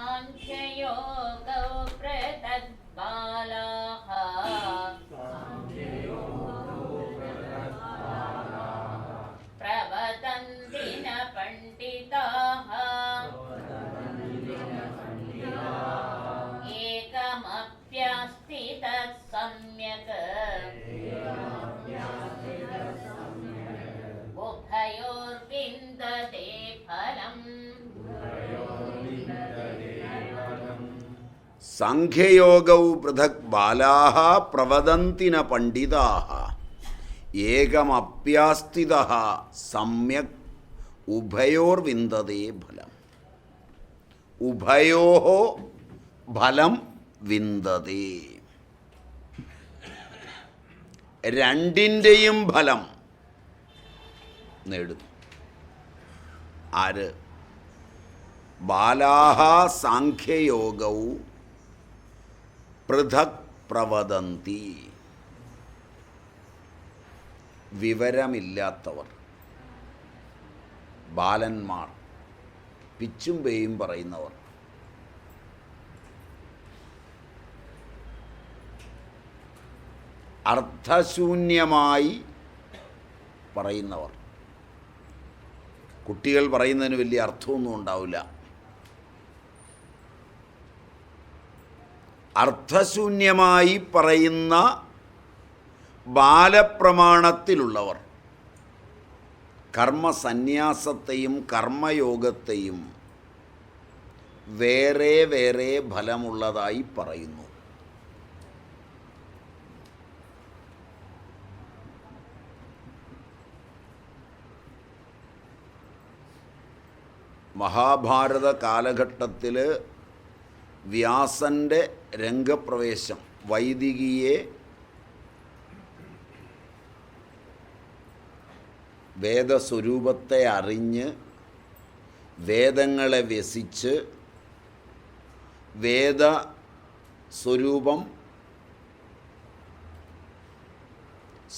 साङ्ख्ययोगौ पृथग्बालाः प्रवदन्ति न पण्डिताः एकमप्यास्ति तत् सम्यक् उभयोर्विन्दते फलम्. സാഖ്യയോഗൗ പൃഥക് ബാലാഃ പ്രവദന്തി ന പണ്ഡിതാഃ ഏകമപ്യാസ്ഥിതഃ സമ്യക് ഉഭയോർവിന്ദതേ ഫലം. ഉഭയോഃ ഫലം വിന്ദതേ. രണ്ടിൻ്റെയും ഫലം നേടുന്നു. ആര്? ബാലാഃ സാഖ്യയോഗൗ പൃഥക് പ്രവദന്തി. വിവരമില്ലാത്തവർ, ബാലന്മാർ, പിച്ചും പേയും പറയുന്നവർ, അർത്ഥശൂന്യമായി പറയുന്നവർ. കുട്ടികൾ പറയുന്നതിന് വലിയ അർത്ഥമൊന്നും ഉണ്ടാവില്ല. അർത്ഥശൂന്യമായി പറയുന്ന ബാലപ്രമാണത്തിലുള്ളവർ കർമ്മസന്യാസത്തെയും കർമ്മയോഗത്തെയും വേറെ വേറെ ഫലമുള്ളതായി പറയുന്നു. മഹാഭാരത കാലഘട്ടത്തിൽ വ്യാസൻ്റെ രംഗപ്രവേശം വൈദികിയെ വേദസ്വരൂപത്തെ അറിഞ്ഞ് വേദങ്ങളെ വ്യസിച്ച് വേദസ്വരൂപം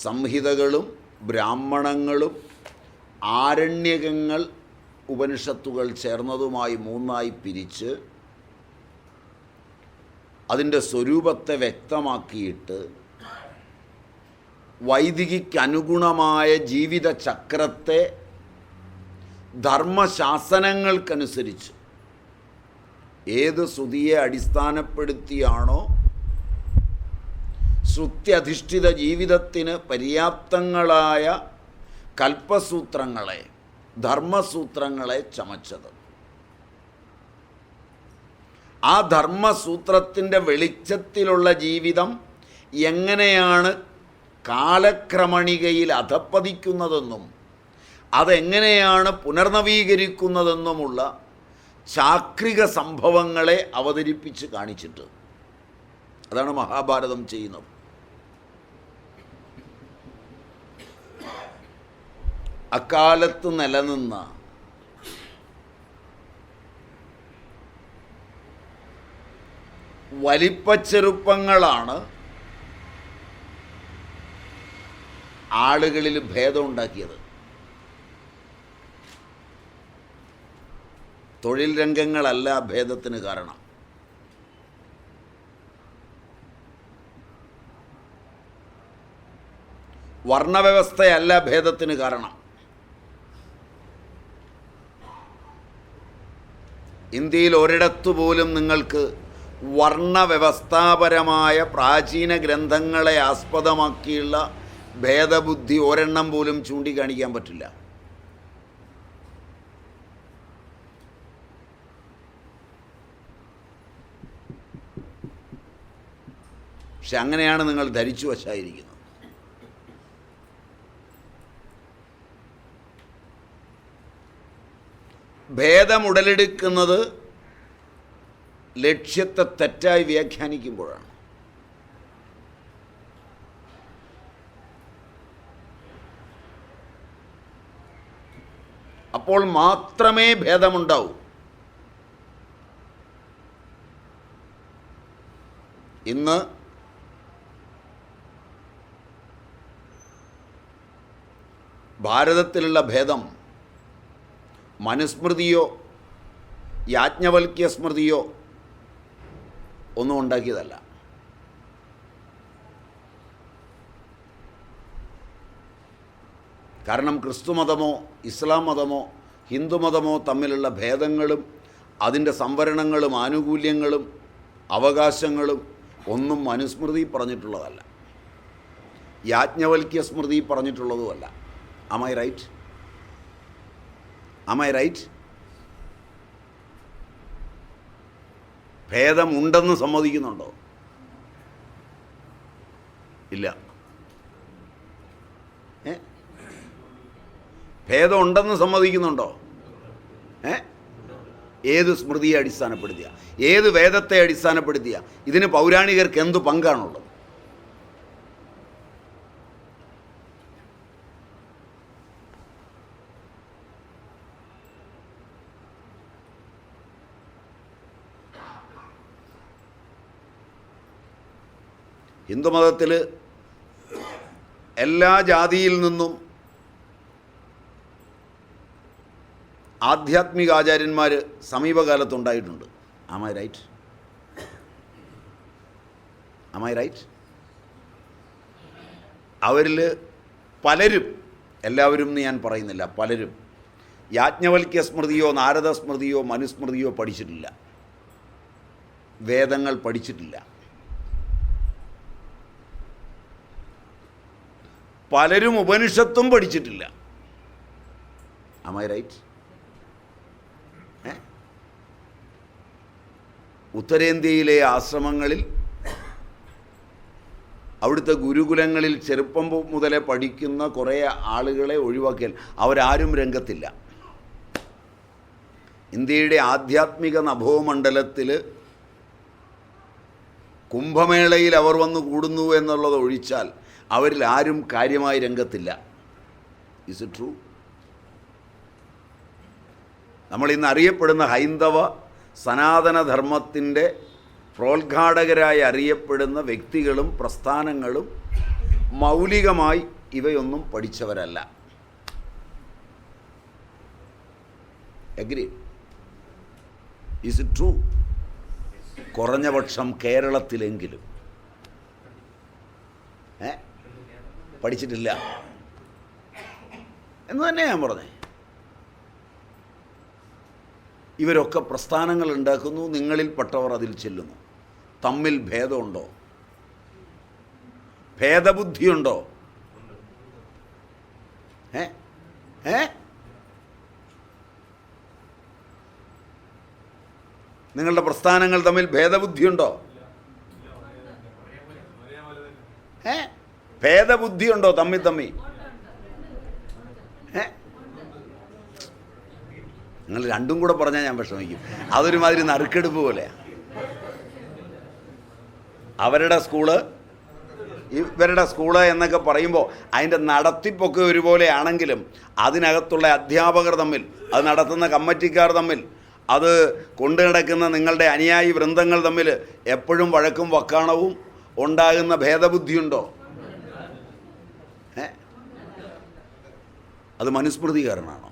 സംഹിതകളും ബ്രാഹ്മണങ്ങളും ആരണ്യകങ്ങൾ ഉപനിഷത്തുകൾ ചേർന്നതുമായി മൂന്നായി പിരിച്ച് അതിൻ്റെ സ്വരൂപത്തെ വ്യക്തമാക്കിയിട്ട് വൈദികനുഗുണമായ ജീവിതചക്രത്തെ ധർമ്മശാസനങ്ങൾക്കനുസരിച്ച് ഏത് ശ്രുതിയെ അടിസ്ഥാനപ്പെടുത്തിയാണോ ശ്രുത്യധിഷ്ഠിത ജീവിതത്തിന് പര്യാപ്തങ്ങളായ കൽപ്പസൂത്രങ്ങളെ, ധർമ്മസൂത്രങ്ങളെ ചമച്ചത്, ആ ധർമ്മസൂത്രത്തിൻ്റെ വെളിച്ചത്തിലുള്ള ജീവിതം എങ്ങനെയാണ് കാലക്രമണികയിൽ അധപ്പതിക്കുന്നതെന്നും അതെങ്ങനെയാണ് പുനർനവീകരിക്കുന്നതെന്നുമുള്ള ചാക്രിക സംഭവങ്ങളെ അവതരിപ്പിച്ച് കാണിച്ചിട്ട് അതാണ് മഹാഭാരതം ചെയ്യുന്നത്. അക്കാലത്ത് നിലനിന്ന വലിപ്പച്ചെറുപ്പങ്ങളാണ് ആളുകളിൽ ഭേദമുണ്ടാക്കിയത്. തൊഴിൽ രംഗങ്ങളല്ല ഭേദത്തിന് കാരണം. വർണ്ണവ്യവസ്ഥയല്ല ഭേദത്തിന് കാരണം. ഇന്ത്യയിൽ ഒരിടത്തു പോലും നിങ്ങൾക്ക് വർണ്ണവ്യവസ്ഥാപരമായ പ്രാചീന ഗ്രന്ഥങ്ങളെ ആസ്പദമാക്കിയുള്ള ഭേദബുദ്ധി ഒരെണ്ണം പോലും ചൂണ്ടിക്കാണിക്കാൻ പറ്റില്ല. പക്ഷെ അങ്ങനെയാണ് നിങ്ങൾ ധരിച്ചു വശായിരിക്കുന്നത്. ഭേദമുടലെടുക്കുന്നത് ലക്ഷ്യത്തെ തെറ്റായി വ്യാഖ്യാനിക്കുമ്പോഴാണ്. അപ്പോൾ മാത്രമേ ഭേദമുണ്ടാവൂ. ഇന്ന് ഭാരതത്തിലുള്ള ഭേദം മനുസ്മൃതിയോ യാജ്ഞവൽക്യ സ്മൃതിയോ ഒന്നും ഉണ്ടാക്കിയതല്ല. കാരണം ക്രിസ്തുമതമോ ഇസ്ലാം മതമോ ഹിന്ദുമതമോ തമ്മിലുള്ള ഭേദങ്ങളും അതിൻ്റെ സംവരണങ്ങളും ആനുകൂല്യങ്ങളും അവകാശങ്ങളും ഒന്നും മനുസ്മൃതി പറഞ്ഞിട്ടുള്ളതല്ല, യാജ്ഞവൽക്യ സ്മൃതി പറഞ്ഞിട്ടുള്ളതുമല്ല. Am I right? Am I right? ഭേദമുണ്ടെന്ന് സമ്മതിക്കുന്നുണ്ടോ? ഇല്ല. ഭേദമുണ്ടെന്ന് സമ്മതിക്കുന്നുണ്ടോ? ഏത് സ്മൃതിയെ അടിസ്ഥാനപ്പെടുത്തിയ, ഏത് വേദത്തെ അടിസ്ഥാനപ്പെടുത്തിയ? ഇതിന് പൗരാണികർക്ക് എന്തു പങ്കാണുള്ളത്? ഹിന്ദുമതത്തിൽ എല്ലാ ജാതിയിൽ നിന്നും ആധ്യാത്മിക ആചാര്യന്മാർ സമീപകാലത്തുണ്ടായിട്ടുണ്ട്. Am I right? Am I right? അവരിൽ പലരും, എല്ലാവരും എന്ന് ഞാൻ പറയുന്നില്ല, പലരും യാജ്ഞവൽക്യ സ്മൃതിയോ നാരദ സ്മൃതിയോ മനുസ്മൃതിയോ പഠിച്ചിട്ടില്ല, വേദങ്ങൾ പഠിച്ചിട്ടില്ല. പലരും ഉപനിഷത്തും പഠിച്ചിട്ടില്ല. Am I right? ഉത്തരേന്ത്യയിലെ ആശ്രമങ്ങളിൽ, അവിടുത്തെ ഗുരുകുലങ്ങളിൽ ചെറുപ്പം മുതലേ പഠിക്കുന്ന കുറേ ആളുകളെ ഒഴിവാക്കിയാൽ അവരാരും രംഗത്തില്ല. ഇന്ത്യയുടെ ആധ്യാത്മിക നഭോമണ്ഡലത്തിൽ കുംഭമേളയിൽ അവർ വന്ന് കൂടുന്നു എന്നുള്ളത് ഒഴിച്ചാൽ അവരിൽ ആരും കാര്യമായി രംഗത്തില്ല. Is it true? നമ്മളിന്ന് അറിയപ്പെടുന്ന ഹൈന്ദവ സനാതനധർമ്മത്തിൻ്റെ പ്രോദ്ഘാടകരായി അറിയപ്പെടുന്ന വ്യക്തികളും പ്രസ്ഥാനങ്ങളും മൗലികമായി ഇവയൊന്നും പഠിച്ചവരല്ല. എഗ്രി? Is it true? കുറഞ്ഞപക്ഷം കേരളത്തിലെങ്കിലും പഠിച്ചിട്ടില്ല എന്ന് തന്നെ ഞാൻ പറഞ്ഞേ. ഇവരൊക്കെ പ്രസ്ഥാനങ്ങൾ ഉണ്ടാക്കുന്നു, നിങ്ങളിൽപ്പെട്ടവർ അതിൽ ചെല്ലുന്നു. തമ്മിൽ ഭേദമുണ്ടോ? ഭേദബുദ്ധിയുണ്ടോ? നിങ്ങളുടെ പ്രസ്ഥാനങ്ങൾ തമ്മിൽ ഭേദബുദ്ധിയുണ്ടോ? ഭേദബുദ്ധിയുണ്ടോ തമ്മിൽ? നിങ്ങൾ രണ്ടും കൂടെ പറഞ്ഞാൽ ഞാൻ വിഷമിക്കും. അതൊരുമാതിരി നറുക്കെടുപ്പ് പോലെയാണ്. അവരുടെ സ്കൂള് ഇവരുടെ സ്കൂള് എന്നൊക്കെ പറയുമ്പോൾ അതിൻ്റെ നടത്തിപ്പൊക്കെ ഒരുപോലെ ആണെങ്കിലും അതിനകത്തുള്ള അധ്യാപകർ തമ്മിൽ, അത് നടത്തുന്ന കമ്മിറ്റിക്കാർ തമ്മിൽ, അത് കൊണ്ടു നടക്കുന്ന നിങ്ങളുടെ അനുയായി വൃന്ദങ്ങൾ തമ്മിൽ എപ്പോഴും വഴക്കും വക്കാണവും ഉണ്ടാകുന്ന ഭേദബുദ്ധിയുണ്ടോ? അത് മനുസ്മൃതി കാരണമാണോ?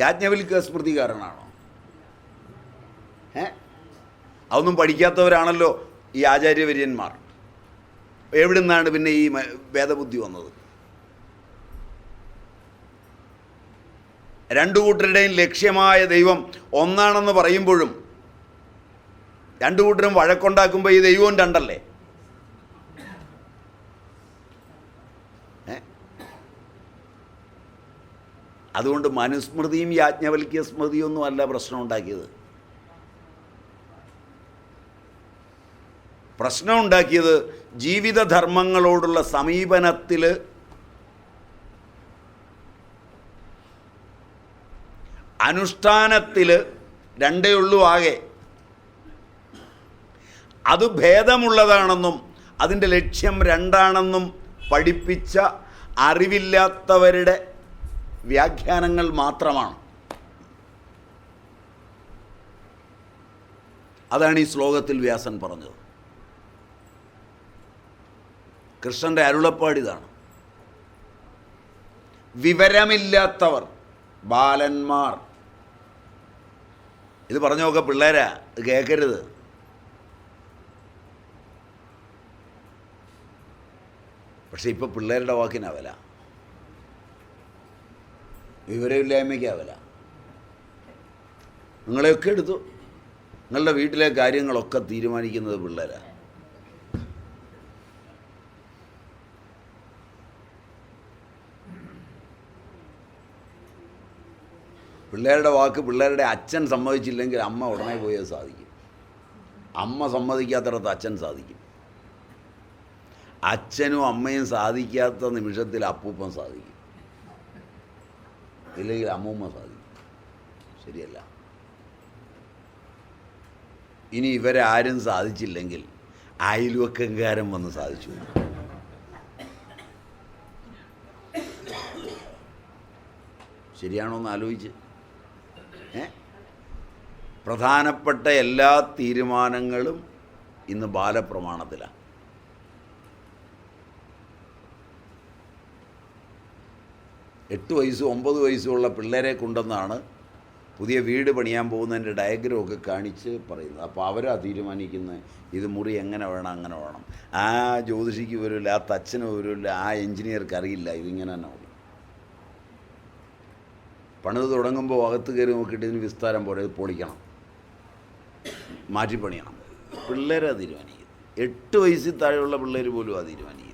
യാജ്ഞവൽക്യ സ്മൃതി കാരണമാണോ? അതൊന്നും പഠിക്കാത്തവരാണല്ലോ ഈ ആചാര്യവര്യന്മാർ. എവിടെ നിന്നാണ് പിന്നെ ഈ ഭേദബുദ്ധി വന്നത്? രണ്ടു കൂട്ടരുടെയും ലക്ഷ്യമായ ദൈവം ഒന്നാണെന്ന് പറയുമ്പോഴും രണ്ടു കൂട്ടരും വഴക്കുണ്ടാക്കുമ്പോൾ ഈ ദൈവവും രണ്ടല്ലേ? അതുകൊണ്ട് മനുസ്മൃതിയും യാജ്ഞവൽക്യ സ്മൃതിയൊന്നും അല്ല പ്രശ്നം ഉണ്ടാക്കിയത്. പ്രശ്നം ഉണ്ടാക്കിയത് ജീവിതധർമ്മങ്ങളോടുള്ള സമീപനത്തിൽ അനുഷ്ഠാനത്തിൽ രണ്ടേ ഉള്ളൂ ആകെ. അത് ഭേദമുള്ളതാണെന്നും അതിൻ്റെ ലക്ഷ്യം രണ്ടാണെന്നും പഠിപ്പിച്ച അറിവില്ലാത്തവരുടെ വ്യാഖ്യാനങ്ങൾ മാത്രമാണ്. അതാണ് ഈ ശ്ലോകത്തിൽ വ്യാസൻ പറഞ്ഞത്. കൃഷ്ണൻ്റെ അരുളപ്പാടിതാണ്. വിവരമില്ലാത്തവർ, ബാലന്മാർ, ഇത് പറഞ്ഞൊക്കെ പിള്ളേരാ, ഇത് കേൾക്കരുത്. പക്ഷെ ഇപ്പോൾ പിള്ളേരുടെ വാക്കിനാ വില, വിവരമില്ലായ്മയ്ക്കാ വില. നിങ്ങളെയൊക്കെ എടുത്തു, നിങ്ങളുടെ വീട്ടിലെ കാര്യങ്ങളൊക്കെ തീരുമാനിക്കുന്നത് പിള്ളേരാണ്. പിള്ളേരുടെ വാക്ക് പിള്ളേരുടെ അച്ഛൻ സമ്മതിച്ചില്ലെങ്കിൽ അമ്മ ഉടനെ പോയി അത് സാധിക്കും. അമ്മ സമ്മതിക്കാത്തിടത്ത് അച്ഛൻ സാധിക്കും. അച്ഛനും അമ്മയും സാധിക്കാത്ത നിമിഷത്തിൽ അപ്പൂപ്പൻ സാധിക്കും, ഇല്ലെങ്കിൽ അമ്മൂമ്മ സാധിക്കും. ശരിയല്ല? ഇനി ഇവരാരും സാധിച്ചില്ലെങ്കിൽ അയൽവക്കംകാരൻ വന്ന് സാധിച്ചു. ശരിയാണോ എന്ന് ആലോചിച്ച്. പ്രധാനപ്പെട്ട എല്ലാ തീരുമാനങ്ങളും ഇന്ന് ബാലപ്രമാണത്തിലാണ്. എട്ട് വയസ്സും 9 വയസ്സുമുള്ള പിള്ളേരെ കൊണ്ടെന്നാണ് പുതിയ വീട് പണിയാൻ പോകുന്നതിൻ്റെ ഡയഗ്രമൊക്കെ കാണിച്ച് പറയുന്നത്. അപ്പോൾ അവരാ തീരുമാനിക്കുന്നത് ഇത് മുറി എങ്ങനെ വേണം, അങ്ങനെ വേണം. ആ ജ്യോതിഷിക്ക് വരില്ല, ആ തച്ചന് വരില്ല, ആ എൻജിനീയർക്ക് അറിയില്ല, ഇതിങ്ങനെ തന്നെ മതി. പണിത് തുടങ്ങുമ്പോൾ അകത്ത് കയറി നോക്കിയിട്ട് ഇതിന് വിസ്താരം പോലെ ഇത് പൊളിക്കണം, മാറ്റി പണിയണം. പിള്ളേരാ തീരുമാനിക്കുന്നത്. 8 വയസ്സിൽ താഴെയുള്ള പിള്ളേർ പോലും ആ തീരുമാനിക്കുന്നത്.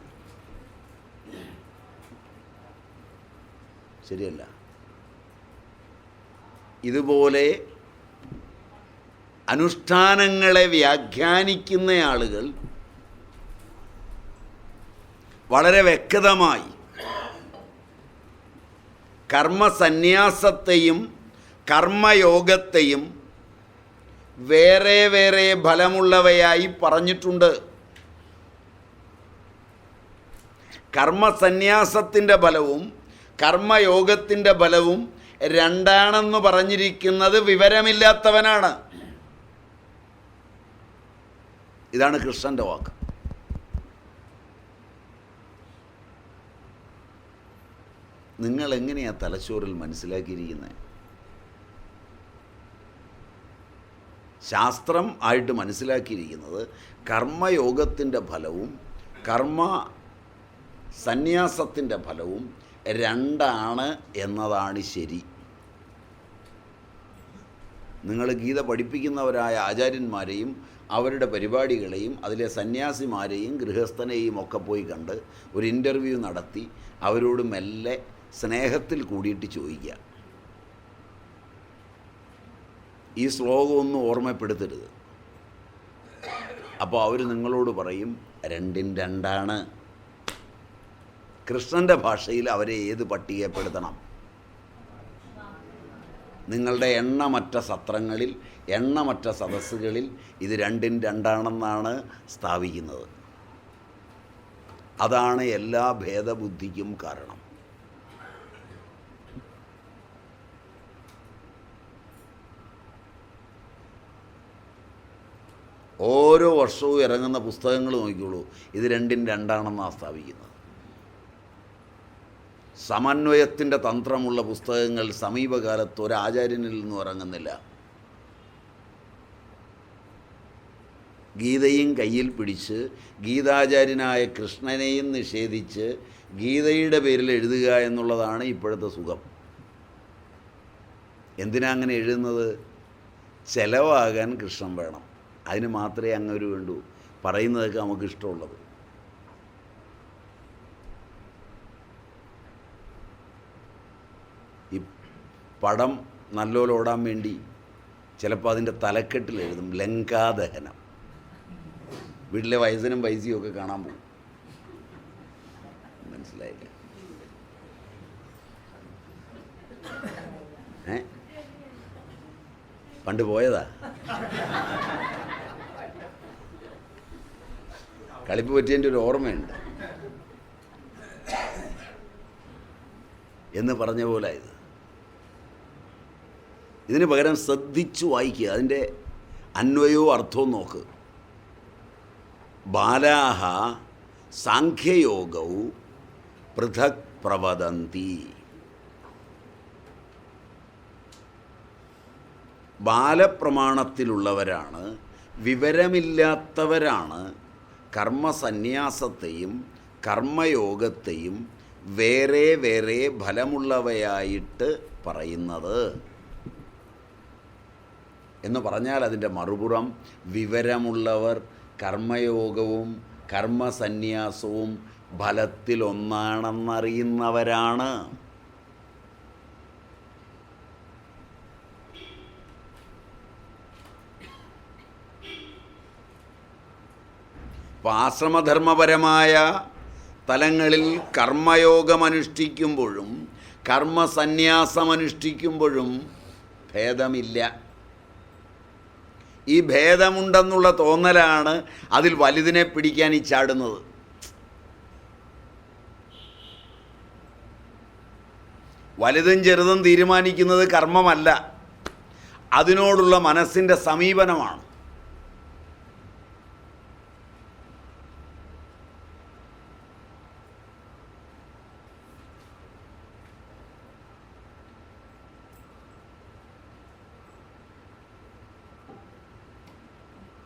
ശരിയല്ല? ഇതുപോലെ അനുഷ്ഠാനങ്ങളെ വ്യാഖ്യാനിക്കുന്ന ആളുകൾ വളരെ വ്യക്തമായി കർമ്മസന്യാസത്തെയും കർമ്മയോഗത്തെയും വേറെ വേറെ ഫലമുള്ളവയായി പറഞ്ഞിട്ടുണ്ട്. കർമ്മസന്യാസത്തിൻ്റെ ഫലവും കർമ്മയോഗത്തിൻ്റെ ഫലവും രണ്ടാണെന്ന് പറഞ്ഞിരിക്കുന്നത് വിവരമില്ലാത്തവനാണ്. ഇതാണ് കൃഷ്ണൻ്റെ വാക്ക്. നിങ്ങൾ എങ്ങനെയാ തലച്ചോറിൽ മനസ്സിലാക്കിയിരിക്കുന്നത്? ശാസ്ത്രം ആയിട്ട് മനസ്സിലാക്കിയിരിക്കുന്നത് കർമ്മയോഗത്തിൻ്റെ ഫലവും കർമ്മ സന്യാസത്തിൻ്റെ ഫലവും രണ്ടാണ് എന്നതാണ് ശരി. നിങ്ങൾ ഗീത പഠിപ്പിക്കുന്നവരായ ആചാര്യന്മാരെയും അവരുടെ പരിപാടികളെയും അതിലെ സന്യാസിമാരെയും ഗൃഹസ്ഥനെയും ഒക്കെ പോയി കണ്ട് ഒരു ഇൻ്റർവ്യൂ നടത്തി അവരോട് മെല്ലെ സ്നേഹത്തിൽ കൂടിയിട്ട് ചോദിക്കുക, ഈ ശ്ലോകമൊന്നും ഓർമ്മപ്പെടുത്തരുത്. അപ്പോൾ അവർ നിങ്ങളോട് പറയും രണ്ടും രണ്ടാണ്. കൃഷ്ണൻ്റെ ഭാഷയിൽ അവരെ ഏത് പട്ടികപ്പെടുത്തണം? നിങ്ങളുടെ എണ്ണമറ്റ സത്രങ്ങളിൽ എണ്ണമറ്റ സദസ്സുകളിൽ ഇത് രണ്ടും രണ്ടാണെന്നാണ് സ്ഥാപിക്കുന്നത്. അതാണ് എല്ലാ ഭേദബുദ്ധിക്കും കാരണം. ഓരോ വർഷവും ഇറങ്ങുന്ന പുസ്തകങ്ങൾ നോക്കിക്കോളൂ, ഇത് രണ്ടും രണ്ടാണെന്നാണ് സ്ഥാപിക്കുന്നത്. സമന്വയത്തിൻ്റെ തന്ത്രമുള്ള പുസ്തകങ്ങൾ സമീപകാലത്ത് ഒരാചാര്യനിൽ നിന്നും ഇറങ്ങുന്നില്ല. ഗീതയും കയ്യിൽ പിടിച്ച് ഗീതാചാര്യനായ കൃഷ്ണനെയും നിഷേധിച്ച് ഗീതയുടെ പേരിൽ എഴുതുക എന്നുള്ളതാണ് ഇപ്പോഴത്തെ സുഖം. എന്തിനാ അങ്ങനെ എഴുതുന്നത്? ചെലവാകാൻ കൃഷ്ണൻ വേണം. അതിന് മാത്രമേ അങ്ങൊരു വേണ്ടൂ. പറയുന്നതൊക്കെ നമുക്ക് ഇഷ്ടമുള്ളത്. ഈ പടം നല്ലോണം ഓടാൻ വേണ്ടി ചിലപ്പോൾ അതിൻ്റെ തലക്കെട്ടിൽ എഴുതും ലങ്കാദഹനം. വീട്ടിലെ വയസ്സനും പൈസയും ഒക്കെ കാണാൻ പോകും. മനസ്സിലായില്ല? പണ്ട് പോയതാ. കളിപ്പ് പറ്റിയതിൻ്റെ ഒരു ഓർമ്മയുണ്ട് എന്ന് പറഞ്ഞ പോലെ ഇത്. ഇതിന് പകരം ശ്രദ്ധിച്ചു വായിക്കുക, അതിൻ്റെ അന്വയവും അർത്ഥവും നോക്ക്. ബാലാഹ സാഖ്യയോഗൗ പൃഥക് പ്രവദന്തി. ബാലപ്രമാണത്തിലുള്ളവരാണ്, വിവരമില്ലാത്തവരാണ് കർമ്മസന്യാസത്തെയും കർമ്മയോഗത്തെയും വേറെ വേറെ ഫലമുള്ളവയായിട്ട് പറയുന്നത് എന്ന് പറഞ്ഞാൽ അതിൻ്റെ മറുപുറം വിവരമുള്ളവർ കർമ്മയോഗവും കർമ്മസന്യാസവും ഫലത്തിലൊന്നാണെന്നറിയുന്നവരാണ്. ആശ്രമധർമ്മപരമായ തലങ്ങളിൽ കർമ്മയോഗമനുഷ്ഠിക്കുമ്പോഴും കർമ്മസന്യാസമനുഷ്ഠിക്കുമ്പോഴും ഭേദമില്ല. ഈ ഭേദമുണ്ടെന്നുള്ള തോന്നലാണ് അതിൽ വലുതിനെ പിടിക്കാൻ ഈ ചാടുന്നത്. വലുതും ചെറുതും തീരുമാനിക്കുന്നത് കർമ്മമല്ല, അതിനോടുള്ള മനസ്സിൻ്റെ സമീപനമാണ്.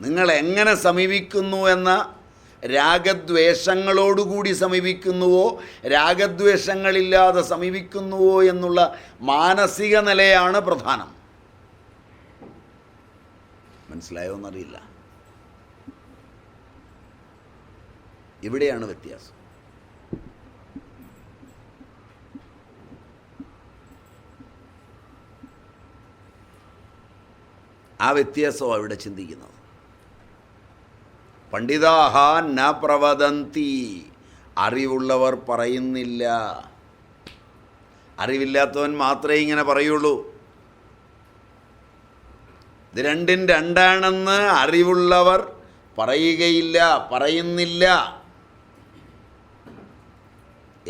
നിങ്ങൾ എങ്ങനെ സമീപിക്കുന്നു എന്ന രാഗദ്വേഷങ്ങളോടുകൂടി സമീപിക്കുന്നുവോ രാഗദ്വേഷങ്ങളില്ലാതെ സമീപിക്കുന്നുവോ എന്നുള്ള മാനസിക നിലയാണ് പ്രധാനം. മനസ്സിലായോ എന്നറിയില്ല. ഇവിടെയാണ് വ്യത്യാസം. ആ വ്യത്യാസമാണ് ഇവിടെ ചിന്തിക്കുന്നത്. പണ്ഡിതാഹ ന പ്രവദന്തി, അറിവുള്ളവർ പറയുന്നില്ല. അറിവില്ലാത്തവൻ മാത്രമേ ഇങ്ങനെ പറയുള്ളൂ. ഇത് രണ്ടും രണ്ടാണെന്ന് അറിവുള്ളവർ പറയുകയില്ല, പറയുന്നില്ല.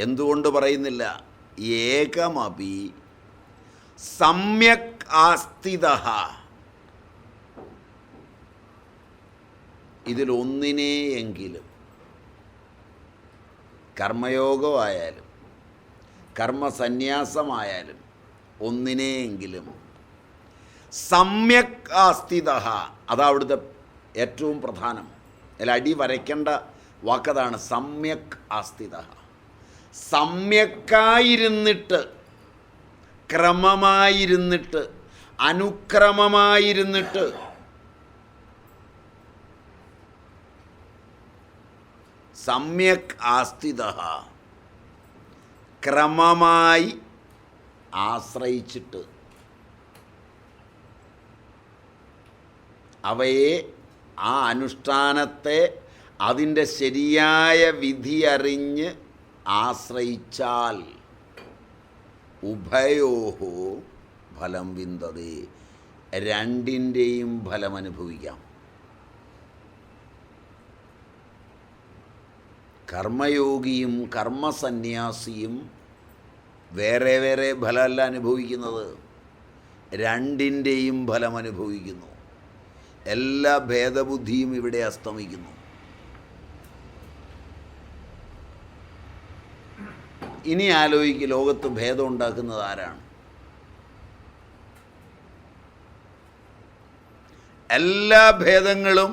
എന്തുകൊണ്ട് പറയുന്നില്ല? ഏകമപി സമ്യക് ആസ്ഥിതഃ, ഇതിലൊന്നിനെയെങ്കിലും, കർമ്മയോഗമായാലും കർമ്മസന്യാസമായാലും ഒന്നിനെയെങ്കിലും സമ്യക് ആസ്ഥിതഃ, അതാ അവിടുത്തെ ഏറ്റവും പ്രധാനം. അതിൽ അടി വരയ്ക്കേണ്ട വാക്കതാണ് സമ്യക് ആസ്ഥിതഃ. സമ്യക്കായിരുന്നിട്ട്, ക്രമമായിരുന്നിട്ട്, അനുക്രമമായിരുന്നിട്ട്, സമ്യക് ആസ്ഥിതഃ, ക്രമമായി ആശ്രയിച്ചിട്ട്, അവയെ ആ അനുഷ്ഠാനത്തെ അതിൻ്റെ ശരിയായ വിധി അറിഞ്ഞ് ആശ്രയിച്ചാൽ ഉഭയോഹോ ഫലം വിന്ദതേ, രണ്ടിൻ്റെയും ഫലം അനുഭവിക്കാം. കർമ്മയോഗിയും കർമ്മസന്യാസിയും വേറെ വേറെ ഫലമല്ല അനുഭവിക്കുന്നത്, രണ്ടിൻ്റെയും ഫലം അനുഭവിക്കുന്നു. എല്ലാ ഭേദബുദ്ധിയും ഇവിടെ അസ്തമിക്കുന്നു. ഇനി ആലോചിക്ക്, ലോകത്ത് ഭേദം ഉണ്ടാക്കുന്നത് ആരാണ്? എല്ലാ ഭേദങ്ങളും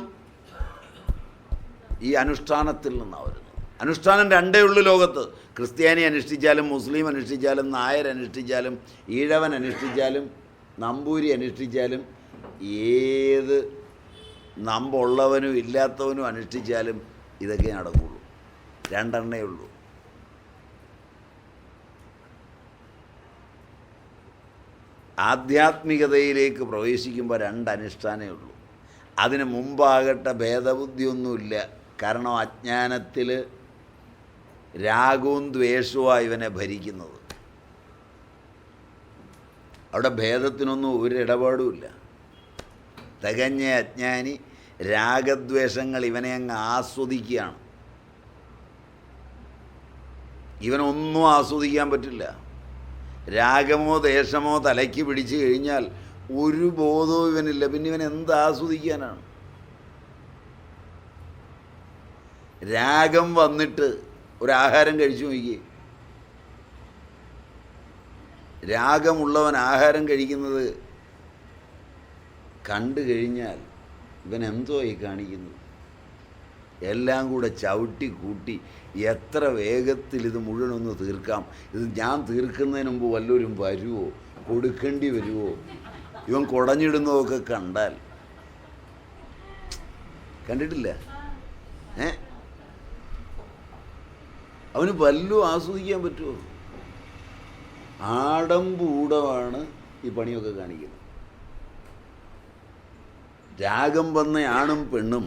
ഈ അനുഷ്ഠാനത്തിൽ നിന്നാണ് വരുന്നത്. അനുഷ്ഠാനം രണ്ടേ ഉള്ളൂ ലോകത്ത്. ക്രിസ്ത്യാനി അനുഷ്ഠിച്ചാലും മുസ്ലിം അനുഷ്ഠിച്ചാലും നായർ അനുഷ്ഠിച്ചാലും ഈഴവൻ അനുഷ്ഠിച്ചാലും നമ്പൂരി അനുഷ്ഠിച്ചാലും ഏത് നമ്പുള്ളവനും ഇല്ലാത്തവനും അനുഷ്ഠിച്ചാലും ഇതൊക്കെ നടക്കുള്ളൂ. രണ്ടെണ്ണേ ഉള്ളൂ. ആധ്യാത്മികതയിലേക്ക് പ്രവേശിക്കുമ്പോൾ രണ്ടനുഷ്ഠാനമേ ഉള്ളൂ. അതിന് മുമ്പാകട്ടെ ഭേദബുദ്ധിയൊന്നുമില്ല. കാരണം അജ്ഞാനത്തിൽ രാഗവും ദ്വേഷവുമാണ് ഇവനെ ഭരിക്കുന്നത്. അവിടെ ഭേദത്തിനൊന്നും ഒരു ഇടപാടുമില്ല. തികഞ്ഞ അജ്ഞാനി രാഗദ്വേഷങ്ങൾ ഇവനെ അങ്ങ് ആസ്വദിക്കുകയാണ്. ഇവനൊന്നും ആസ്വദിക്കാൻ പറ്റില്ല. രാഗമോ ദേശമോ തലയ്ക്ക് പിടിച്ചു കഴിഞ്ഞാൽ ഒരു ബോധവും ഇവനില്ല. പിന്നെ ഇവൻ എന്ത് ആസ്വദിക്കാനാണ്? രാഗം വന്നിട്ട് ഒരാഹാരം കഴിച്ചു നോക്കിയേ. രാഗമുള്ളവൻ ആഹാരം കഴിക്കുന്നത് കണ്ടു കഴിഞ്ഞാൽ ഇവൻ എന്തോ ഈ കാണിക്കുന്നത്, എല്ലാം കൂടെ ചവിട്ടി കൂട്ടി എത്ര വേഗത്തിൽ ഇത് മുഴുവനൊന്ന് തീർക്കാം, ഇത് ഞാൻ തീർക്കുന്നതിന് മുമ്പ് വല്ലവരും വരുമോ, കൊടുക്കേണ്ടി വരുമോ, ഇവൻ കുടഞ്ഞിടുന്നതൊക്കെ കണ്ടാൽ കണ്ടിട്ടില്ല. അവന് വല്ലതും ആസ്വദിക്കാൻ പറ്റുമോ? ആഡംബൂടമാണ് ഈ പണിയൊക്കെ കാണിക്കുന്നത്. രാഗം വന്ന ആണും പെണ്ണും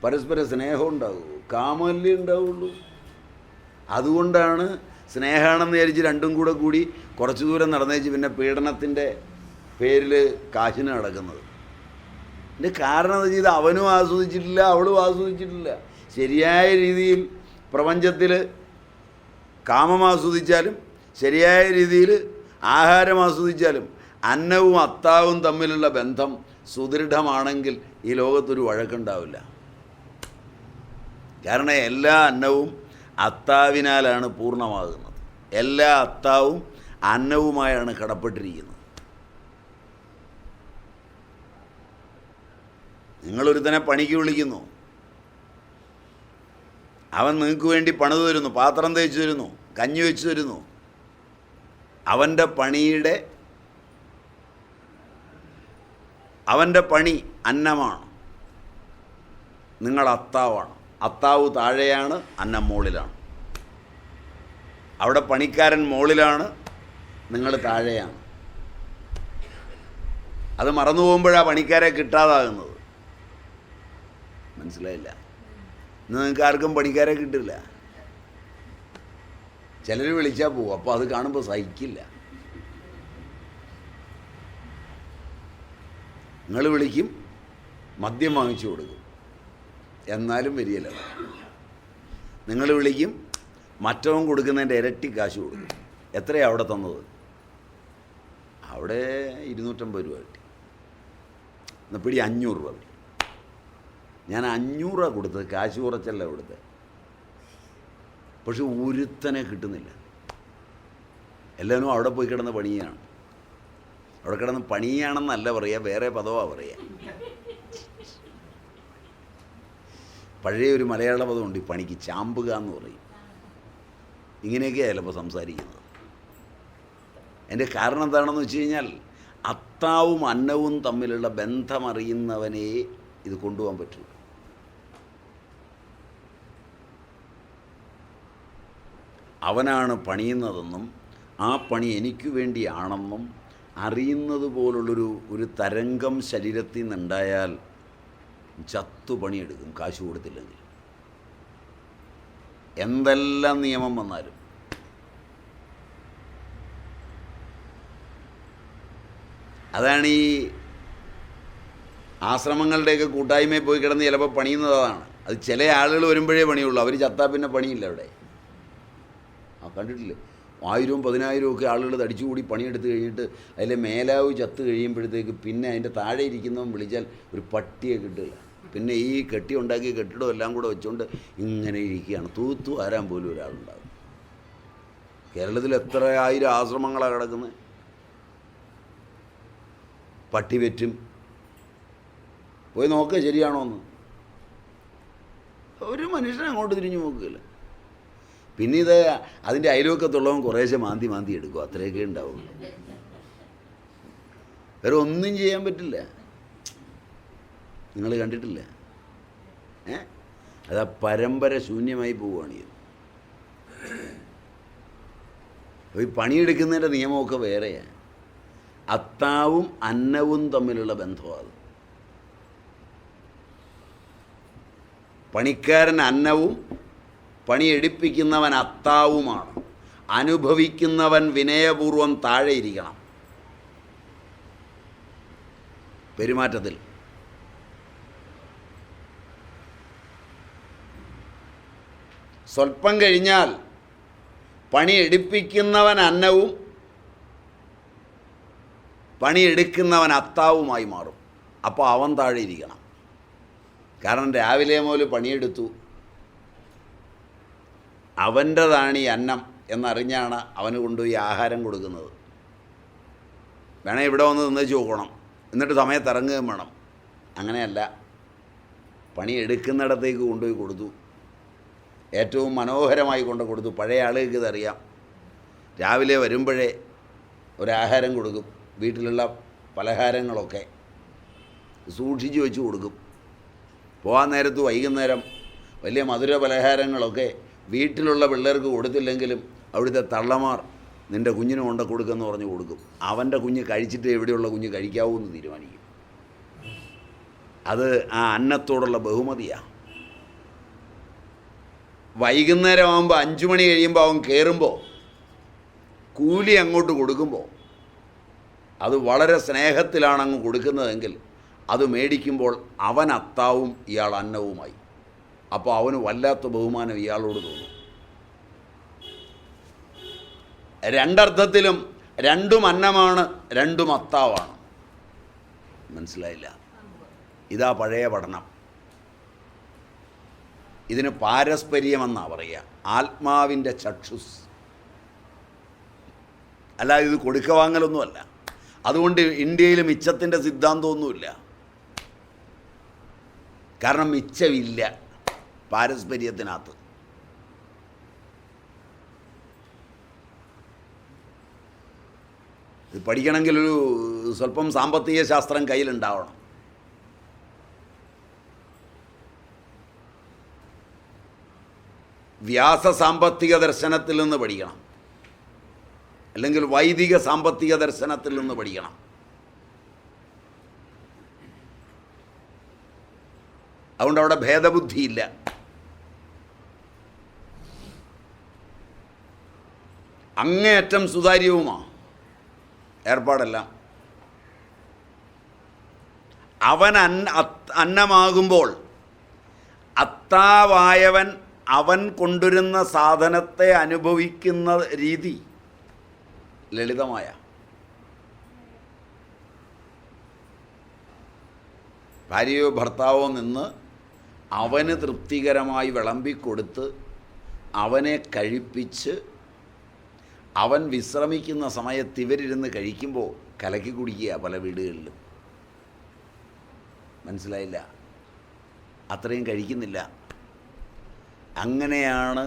പരസ്പര സ്നേഹം ഉണ്ടാവുമോ? കാമല്ലേ ഉണ്ടാവുള്ളൂ. അതുകൊണ്ടാണ് സ്നേഹമാണെന്ന് വിചാരിച്ച് രണ്ടും കൂടി കുറച്ച് ദൂരം നടന്നേച്ച് പിന്നെ പീഡനത്തിൻ്റെ പേരിൽ കാശിന് നടക്കുന്നത്. ഇതിൻ്റെ കാരണം എന്താ ചെയ്ത് അവനും ആസ്വദിച്ചിട്ടില്ല, അവളും ആസ്വദിച്ചിട്ടില്ല. ശരിയായ രീതിയിൽ പ്രപഞ്ചത്തിൽ കാമം ആസ്വദിച്ചാലും ശരിയായ രീതിയിൽ ആഹാരം ആസ്വദിച്ചാലും അന്നവും അത്താവും തമ്മിലുള്ള ബന്ധം സുദൃഢമാണെങ്കിൽ ഈ ലോകത്തൊരു വഴക്കുണ്ടാവില്ല. കാരണം എല്ലാ അന്നവും അത്താവിനാലാണ് പൂർണ്ണമാകുന്നത്. എല്ലാ അത്താവും അന്നവുമായാണ് കടപ്പെട്ടിരിക്കുന്നത്. നിങ്ങളൊരുത്തനെ പണിക്ക് വിളിക്കുന്നു, അവൻ നിങ്ങൾക്ക് വേണ്ടി പണിത് തരുന്നു, പാത്രം തേച്ച് തരുന്നു, കഞ്ഞി വെച്ച് തരുന്നു. അവൻ്റെ പണി അന്നമാണ്, നിങ്ങൾ അത്താവാണ്. അത്താവ് താഴെയാണ്, അന്നം മുകളിലാണ്. അവിടെ പണിക്കാരൻ മുകളിലാണ്, നിങ്ങൾ താഴെയാണ്. അത് മറന്നു പോകുമ്പോഴാണ് പണിക്കാരെ കിട്ടാതാകുന്നത്. മനസ്സിലായില്ല? ഇന്ന് നിങ്ങൾക്ക് ആർക്കും പണിക്കാരെ കിട്ടില്ല. ചിലർ വിളിച്ചാൽ പോകും, അപ്പോൾ അത് കാണുമ്പോൾ സഹിക്കില്ല. നിങ്ങൾ വിളിക്കും, മദ്യം വാങ്ങിച്ചു കൊടുക്കും, എന്നാലും വരികയില്ല. നിങ്ങൾ വിളിക്കും, മറ്റവൻ കൊടുക്കുന്നതിൻ്റെ ഇരട്ടി കാശ് കൊടുക്കും. എത്രയാണ് അവിടെ തന്നത്? അവിടെ 250 രൂപ കിട്ടി. എന്നാൽ പിടി 500 രൂപ. ഞാൻ 500 രൂപ കൊടുത്തത്, കാശ് കുറച്ചല്ല കൊടുത്തത്. പക്ഷെ ഒരുത്തനെ കിട്ടുന്നില്ല. എല്ലാവരും അവിടെ പോയി കിടന്ന് പണിയാണ്. അവിടെ കിടന്ന് പണിയാണെന്നല്ല പറയുക, വേറെ പദമാണ് പറയുക. പഴയ ഒരു മലയാള പദമുണ്ട് ഈ പണിക്ക്, ചാമ്പുക എന്ന് പറയും. ഇങ്ങനെയൊക്കെയാണ് ചിലപ്പോൾ സംസാരിക്കുന്നത്. എൻ്റെ കാരണം എന്താണെന്ന് വെച്ച് കഴിഞ്ഞാൽ അത്താവും അന്നവും തമ്മിലുള്ള ബന്ധമറിയുന്നവനെ ഇത് കൊണ്ടുപോകാൻ പറ്റുള്ളൂ. അവനാണ് പണിയുന്നതെന്നും ആ പണി എനിക്ക് വേണ്ടിയാണെന്നും അറിയുന്നത് പോലുള്ളൊരു തരംഗം ശരീരത്തിൽ നിന്നുണ്ടായാൽ ചത്തു പണിയെടുക്കും, കാശ് കൊടുത്തില്ലെങ്കിൽ. എന്തെല്ലാം നിയമം വന്നാലും. അതാണ് ഈ ആശ്രമങ്ങളുടെയൊക്കെ കൂട്ടായ്മയിൽ പോയി കിടന്ന് ചിലപ്പോൾ പണിയുന്നതാണ്. അത് ചില ആളുകൾ വരുമ്പോഴേ പണിയുള്ളൂ. അവർ ചത്താൽ പിന്നെ പണിയില്ല അവിടെ. കണ്ടിട്ടില്ലേ? 1000 10,000 ഒക്കെ ആളുകൾ തടിച്ചുകൂടി പണിയെടുത്ത് കഴിഞ്ഞിട്ട് അതിലെ മേലാവ് ചത്ത് കഴിയുമ്പോഴത്തേക്ക് പിന്നെ അതിൻ്റെ താഴെ ഇരിക്കുന്നവൻ വിളിച്ചാൽ ഒരു പട്ടിയെ കിട്ടില്ല. പിന്നെ ഈ കെട്ടി ഉണ്ടാക്കിയ കെട്ടിടം എല്ലാം കൂടെ വെച്ചുകൊണ്ട് ഇങ്ങനെ ഇരിക്കുകയാണ്. തൂത്തു ആരാൻ പോലും ഒരാളുണ്ടാകും. കേരളത്തിൽ എത്ര 1000 ആശ്രമങ്ങളാണ് കിടക്കുന്നത്. പട്ടി വെറ്റും പോയി നോക്കുക ശരിയാണോ എന്ന്. ഒരു മനുഷ്യനെ അങ്ങോട്ട് തിരിഞ്ഞു നോക്കുകയില്ല. പിന്നെ ഇത് അതിൻ്റെ അയൽവക്കത്തുള്ളവൻ കുറേശ്ശെ മാന്തി എടുക്കും, അത്രയൊക്കെ ഉണ്ടാവും. വേറെ ഒന്നും ചെയ്യാൻ പറ്റില്ല. നിങ്ങൾ കണ്ടിട്ടില്ല? അതാ പരമ്പര ശൂന്യമായി പോവുകയാണ് ഇത്. അപ്പോൾ ഈ പണിയെടുക്കുന്നതിൻ്റെ നിയമമൊക്കെ വേറെയാണ്. അത്താവും അന്നവും തമ്മിലുള്ള ബന്ധമാണ്. പണിക്കാരൻ അന്നവും പണിയെടുപ്പിക്കുന്നവൻ അത്താവുമാണ്. അനുഭവിക്കുന്നവൻ വിനയപൂർവം താഴെ ഇരിക്കണം. പെരുമാറ്റത്തിൽ സ്വല്പം കഴിഞ്ഞാൽ പണിയെടുപ്പിക്കുന്നവൻ അന്നവും പണിയെടുക്കുന്നവൻ അത്താവുമായി മാറും. അപ്പോൾ അവൻ താഴെ ഇരിക്കണം. കാരണം രാവിലെ മുതൽ പണിയെടുത്തു, അവൻ്റെതാണ് ഈ അന്നം എന്നറിഞ്ഞാണ് അവന് കൊണ്ടുപോയി ആഹാരം കൊടുക്കുന്നത്. വേണേൽ ഇവിടെ വന്ന് നിന്നേച്ച് നോക്കണം, എന്നിട്ട് സമയത്ത് ഇറങ്ങുകയും വേണം. അങ്ങനെയല്ല, പണി എടുക്കുന്നിടത്തേക്ക് കൊണ്ടുപോയി കൊടുത്തു. ഏറ്റവും മനോഹരമായി കൊണ്ട് കൊടുത്തു. പഴയ ആളുകൾക്ക് ഇതറിയാം. രാവിലെ വരുമ്പോഴേ ഒരാഹാരം കൊടുക്കും. വീട്ടിലുള്ള പലഹാരങ്ങളൊക്കെ സൂക്ഷിച്ച് വെച്ച് കൊടുക്കും. പോകാൻ നേരത്ത് വൈകുന്നേരം വലിയ മധുര പലഹാരങ്ങളൊക്കെ വീട്ടിലുള്ള പിള്ളേർക്ക് കൊടുത്തില്ലെങ്കിലും അവിടുത്തെ തള്ളമാർ നിൻ്റെ കുഞ്ഞിന് കൊണ്ട് കൊടുക്കുമെന്ന് പറഞ്ഞ് കൊടുക്കും. അവൻ്റെ കുഞ്ഞ് കഴിച്ചിട്ട് എവിടെയുള്ള കുഞ്ഞ് കഴിക്കാവൂ എന്ന് തീരുമാനിക്കും. അത് ആ അന്നത്തോടുള്ള ബഹുമതിയാണ്. വൈകുന്നേരം ആകുമ്പോൾ 5 മണി കഴിയുമ്പോൾ അവൻ കയറുമ്പോൾ കൂലി അങ്ങോട്ട് കൊടുക്കുമ്പോൾ അത് വളരെ സ്നേഹത്തിലാണ് അങ്ങ് കൊടുക്കുന്നതെങ്കിൽ അത് മേടിക്കുമ്പോൾ അവൻ അത്താവും ഇയാൾ അന്നവുമായി. അപ്പോൾ അവന് വല്ലാത്ത ബഹുമാനം ഇയാളോട് തോന്നും. രണ്ടർത്ഥത്തിലും രണ്ടും അന്നമാണ്, രണ്ടും അത്താവാണ്. മനസ്സിലായില്ല? ഇതാ പഴയ പഠനം. ഇതിന് പാരസ്പര്യമെന്നാണ് പറയുക. ആത്മാവിൻ്റെ ചക്ഷുസ്. അല്ല, ഇത് കൊടുക്ക വാങ്ങലൊന്നുമല്ല. അതുകൊണ്ട് ഇന്ത്യയിൽ മിച്ചത്തിൻ്റെ സിദ്ധാന്തമൊന്നുമില്ല. കാരണം മിച്ചമില്ല പാരസ്പര്യത്തിനകത്ത്. ഇത് പഠിക്കണമെങ്കിൽ ഒരു സ്വല്പം സാമ്പത്തിക ശാസ്ത്രം കയ്യിലുണ്ടാവണം. വ്യാസ സാമ്പത്തിക ദർശനത്തിൽ നിന്ന് പഠിക്കണം, അല്ലെങ്കിൽ വൈദിക സാമ്പത്തിക ദർശനത്തിൽ നിന്ന് പഠിക്കണം. അതുകൊണ്ട് അവിടെ ഭേദബുദ്ധിയില്ല. അങ്ങേയറ്റം സുതാര്യവുമാണ് ഏർപ്പാടെല്ലാം. അവൻ അന്നമാകുമ്പോൾ അത്താവായവൻ അവൻ കൊണ്ടുവരുന്ന സാധനത്തെ അനുഭവിക്കുന്ന രീതി ലളിതമായ. ഭാര്യയോ ഭർത്താവോ നിന്ന് അവന് തൃപ്തികരമായി വിളമ്പിക്കൊടുത്ത് അവനെ കഴിപ്പിച്ച് അവൻ വിശ്രമിക്കുന്ന സമയത്ത് ഇവരിരുന്ന് കഴിക്കുമ്പോൾ കലക്കി കുടിക്കുക പല വീടുകളിലും. മനസ്സിലായില്ല? അത്രയും കഴിക്കുന്നില്ല. അങ്ങനെയാണ്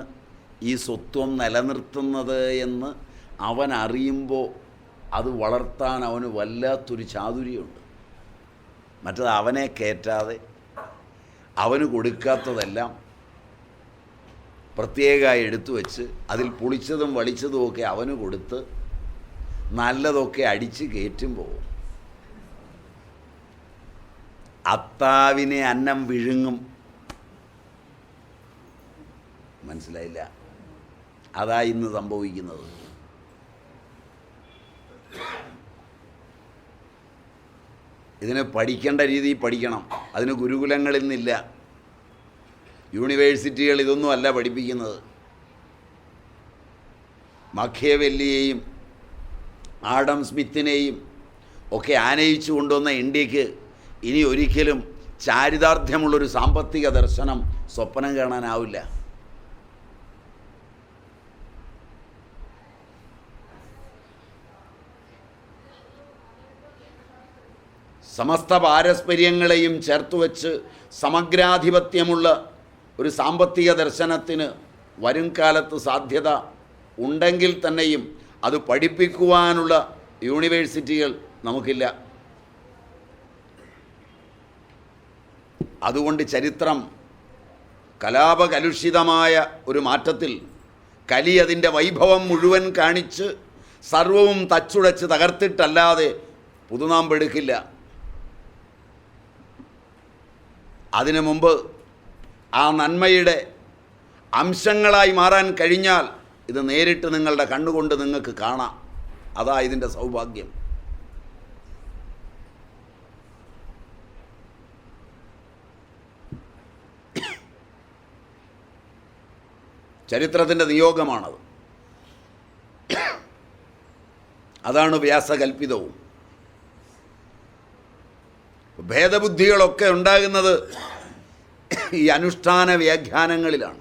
ഈ സ്വത്വം നിലനിർത്തുന്നത് എന്ന് അവൻ അറിയുമ്പോൾ അത് വളർത്താൻ അവന് വല്ലാത്തൊരു ചാതുര്യമുണ്ട്. മറ്റത് അവനെ കയറ്റാതെ അവന് കൊടുക്കാത്തതെല്ലാം പ്രത്യേകമായി എടുത്തു വച്ച് അതിൽ പുളിച്ചതും വളിച്ചതുമൊക്കെ അവന് കൊടുത്ത് നല്ലതൊക്കെ അടിച്ച് കയറ്റുമ്പോൾ അത്താവിനെ അന്നം വിഴുങ്ങും. മനസ്സിലായില്ല? അതാ ഇന്ന് സംഭവിക്കുന്നത്. ഇതിന് പഠിക്കേണ്ട രീതിയിൽ പഠിക്കണം. അതിന് ഗുരുകുലങ്ങളിൽ നിന്നില്ല, യൂണിവേഴ്സിറ്റികൾ ഇതൊന്നും അല്ല പഠിപ്പിക്കുന്നത്. മഖിയവെല്ലിയെയും ആഡം സ്മിത്തിനെയും ഒക്കെ ആനയിച്ചു കൊണ്ടുവന്ന ഇന്ത്യക്ക് ഇനി ഒരിക്കലും ചാരിതാർത്ഥ്യമുള്ളൊരു സാമ്പത്തിക ദർശനം സ്വപ്നം കാണാനാവില്ല. സമസ്ത പാരസ്പര്യങ്ങളെയും ചേർത്തുവച്ച് സമഗ്രാധിപത്യമുള്ള ഒരു സാമ്പത്തിക ദർശനത്തിന് വരും കാലത്ത് സാധ്യത ഉണ്ടെങ്കിൽ തന്നെയും അത് പഠിപ്പിക്കുവാനുള്ള യൂണിവേഴ്സിറ്റികൾ നമുക്കില്ല. അതുകൊണ്ട് ചരിത്രം കലാപകലുഷിതമായ ഒരു മാറ്റത്തിൽ കലി അതിൻ്റെ വൈഭവം മുഴുവൻ കാണിച്ച് സർവവും തച്ചുടച്ച് തകർത്തിട്ടല്ലാതെ പുതുനാമ്പെടുക്കില്ല. അതിനു മുമ്പ് ആ നന്മയുടെ അംശങ്ങളായി മാറാൻ കഴിഞ്ഞാൽ ഇത് നേരിട്ട് നിങ്ങളുടെ കണ്ണുകൊണ്ട് നിങ്ങൾക്ക് കാണാം. അതാ ഇതിൻ്റെ സൗഭാഗ്യം. ചരിത്രത്തിൻ്റെ നിയോഗമാണത്. അതാണ് വ്യാസകൽപ്പിതവും. ഭേദബുദ്ധികളൊക്കെ ഉണ്ടാകുന്നത് ഈ അനുഷ്ഠാന വ്യാഖ്യാനങ്ങളിലാണ്.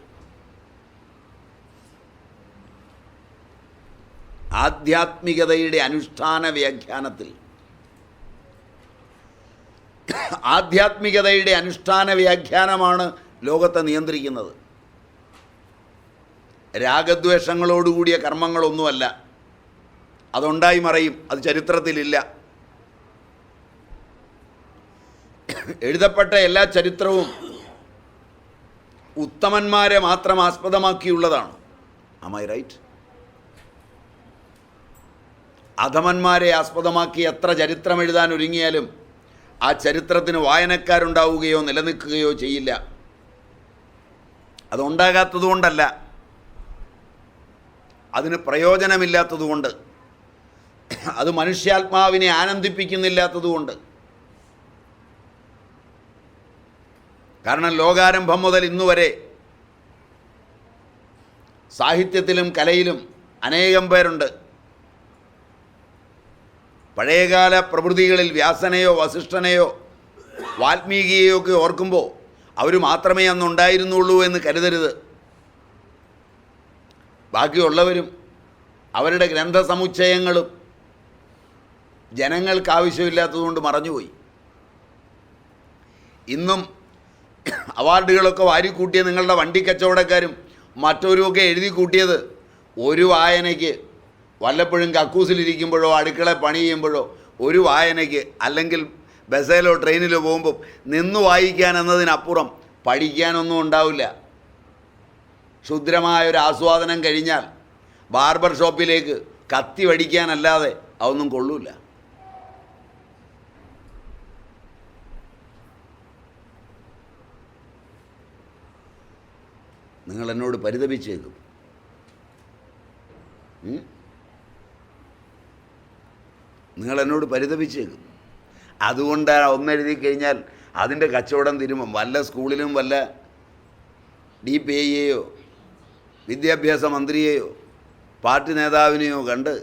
ആധ്യാത്മികതയുടെ അനുഷ്ഠാന വ്യാഖ്യാനത്തിൽ ആധ്യാത്മികതയുടെ അനുഷ്ഠാന വ്യാഖ്യാനമാണ് ലോകത്തെ നിയന്ത്രിക്കുന്നത്. രാഗദ്വേഷങ്ങളോടുകൂടിയ കർമ്മങ്ങളൊന്നുമല്ല. അതുണ്ടായി മറയും, അത് ചരിത്രത്തിലില്ല. എഴുതപ്പെട്ട എല്ലാ ചരിത്രവും ഉത്തമന്മാരെ മാത്രം ആസ്പദമാക്കിയുള്ളതാണ്. Am I right? അധമന്മാരെ ആസ്പദമാക്കി എത്ര ചരിത്രം എഴുതാൻ ഒരുങ്ങിയാലും ആ ചരിത്രത്തിന് വായനക്കാരുണ്ടാവുകയോ നിലനിൽക്കുകയോ ചെയ്യില്ല. അതുണ്ടാകാത്തതുകൊണ്ടല്ല, അതിന് പ്രയോജനമില്ലാത്തതുകൊണ്ട്, അത് മനുഷ്യാത്മാവിനെ ആനന്ദിപ്പിക്കുന്നില്ലാത്തതുകൊണ്ട്. കാരണം ലോകാരംഭം മുതൽ ഇന്നുവരെ സാഹിത്യത്തിലും കലയിലും അനേകം പേരുണ്ട്. പഴയകാല പ്രവൃത്തികളിൽ വ്യാസനെയോ വസിഷ്ഠനെയോ വാൽമീകിയെയോ ഒക്കെ ഓർക്കുമ്പോൾ അവർ മാത്രമേ അന്നുണ്ടായിരുന്നുള്ളൂ എന്ന് കരുതരുത്. ബാക്കിയുള്ളവരും അവരുടെ ഗ്രന്ഥസമുച്ചയങ്ങളും ജനങ്ങൾക്ക് ആവശ്യമില്ലാത്തതുകൊണ്ട് മറഞ്ഞുപോയി. ഇന്നും അവാർഡുകളൊക്കെ വാരിക്കൂട്ടിയ നിങ്ങളുടെ വണ്ടിക്കച്ചവടക്കാരും മറ്റവരുമൊക്കെ എഴുതി കൂട്ടിയത് ഒരു വായനയ്ക്ക്, വല്ലപ്പോഴും കക്കൂസിലിരിക്കുമ്പോഴോ അടുക്കള പണി ചെയ്യുമ്പോഴോ ഒരു വായനയ്ക്ക്, അല്ലെങ്കിൽ ബസ്സിലോ ട്രെയിനിലോ പോകുമ്പോൾ നിന്ന് വായിക്കാൻ എന്നതിനപ്പുറം പഠിക്കാനൊന്നും ഉണ്ടാവില്ല. ക്ഷുദ്രമായൊരു ആസ്വാദനം കഴിഞ്ഞാൽ ബാർബർ ഷോപ്പിലേക്ക് കത്തി വടിക്കാനല്ലാതെ അതൊന്നും കൊള്ളൂല. നിങ്ങളെന്നോട് പരിതപിച്ചേക്കും. നിങ്ങളെന്നോട് പരിതപിച്ചേക്കും. അതുകൊണ്ടാണ് ഒന്നെഴുതി കഴിഞ്ഞാൽ അതിൻ്റെ കച്ചവടം തിരുമ്പം വല്ല സ്കൂളിലും വല്ല DPIയെയോ വിദ്യാഭ്യാസ മന്ത്രിയെയോ പാർട്ടി നേതാവിനെയോ കണ്ട്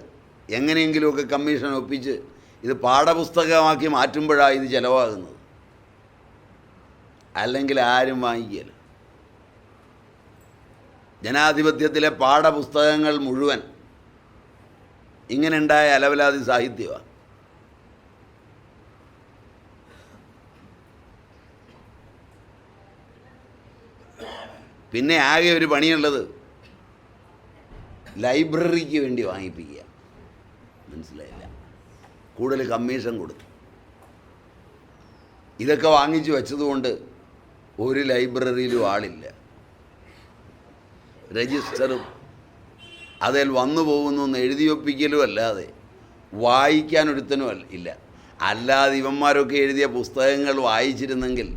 എങ്ങനെയെങ്കിലുമൊക്കെ കമ്മീഷൻ ഒപ്പിച്ച് ഇത് പാഠപുസ്തകമാക്കി മാറ്റുമ്പോഴാണ് ഇത് ചിലവാകുന്നത്. അല്ലെങ്കിൽ ആരും വാങ്ങിക്കുകയില്ല. ജനാധിപത്യത്തിലെ പാഠപുസ്തകങ്ങൾ മുഴുവൻ ഇങ്ങനെ ഉണ്ടായ അലവലാതി സാഹിത്യമാണ്. പിന്നെ ആകെ ഒരു പണിയുള്ളത് ലൈബ്രറിക്ക് വേണ്ടി വാങ്ങിപ്പിക്കുക. മനസ്സിലായില്ല? കൂടുതൽ കമ്മീഷൻ കൊടുത്തു. ഇതൊക്കെ വാങ്ങിച്ചു വെച്ചതുകൊണ്ട് ഒരു ലൈബ്രറിയിലും ആളില്ല. രജിസ്റ്ററും അതിൽ വന്നു പോകുന്നു എന്ന് എഴുതിയൊപ്പിക്കലും അല്ലാതെ വായിക്കാനൊരുത്തനും ഇല്ല. അല്ലാതെ ഇവന്മാരൊക്കെ എഴുതിയ പുസ്തകങ്ങൾ വായിച്ചിരുന്നെങ്കിൽ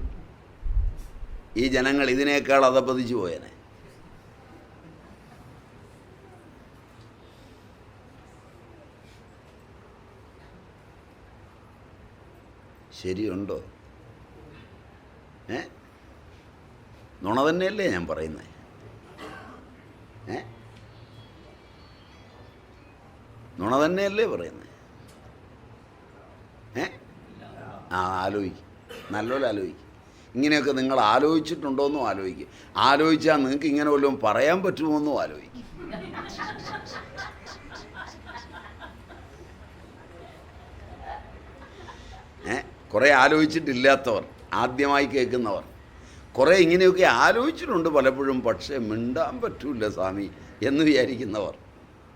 ഈ ജനങ്ങൾ ഇതിനേക്കാൾ അധപ്പതിച്ചു പോയേനെ. ശരിയുണ്ടോ? നുണ തന്നെയല്ലേ ഞാൻ പറയുന്നത്? നുണ തന്നെയല്ലേ പറയുന്നത്? ആലോചിക്കും, നല്ലോണം ആലോചിക്കും. ഇങ്ങനെയൊക്കെ നിങ്ങൾ ആലോചിച്ചിട്ടുണ്ടോയെന്നും ആലോചിക്കും. ആലോചിച്ചാൽ നിങ്ങൾക്ക് ഇങ്ങനെ വല്ലതും പറയാൻ പറ്റുമോയെന്നും ആലോചിക്കും. കുറേ ആലോചിച്ചിട്ടില്ലാത്തവർ, ആദ്യമായി കേൾക്കുന്നവർ, കുറേ ഇങ്ങനെയൊക്കെ ആലോചിച്ചിട്ടുണ്ട് പലപ്പോഴും, പക്ഷേ മിണ്ടാൻ പറ്റൂല സ്വാമി എന്ന് വിചാരിക്കുന്നവർ.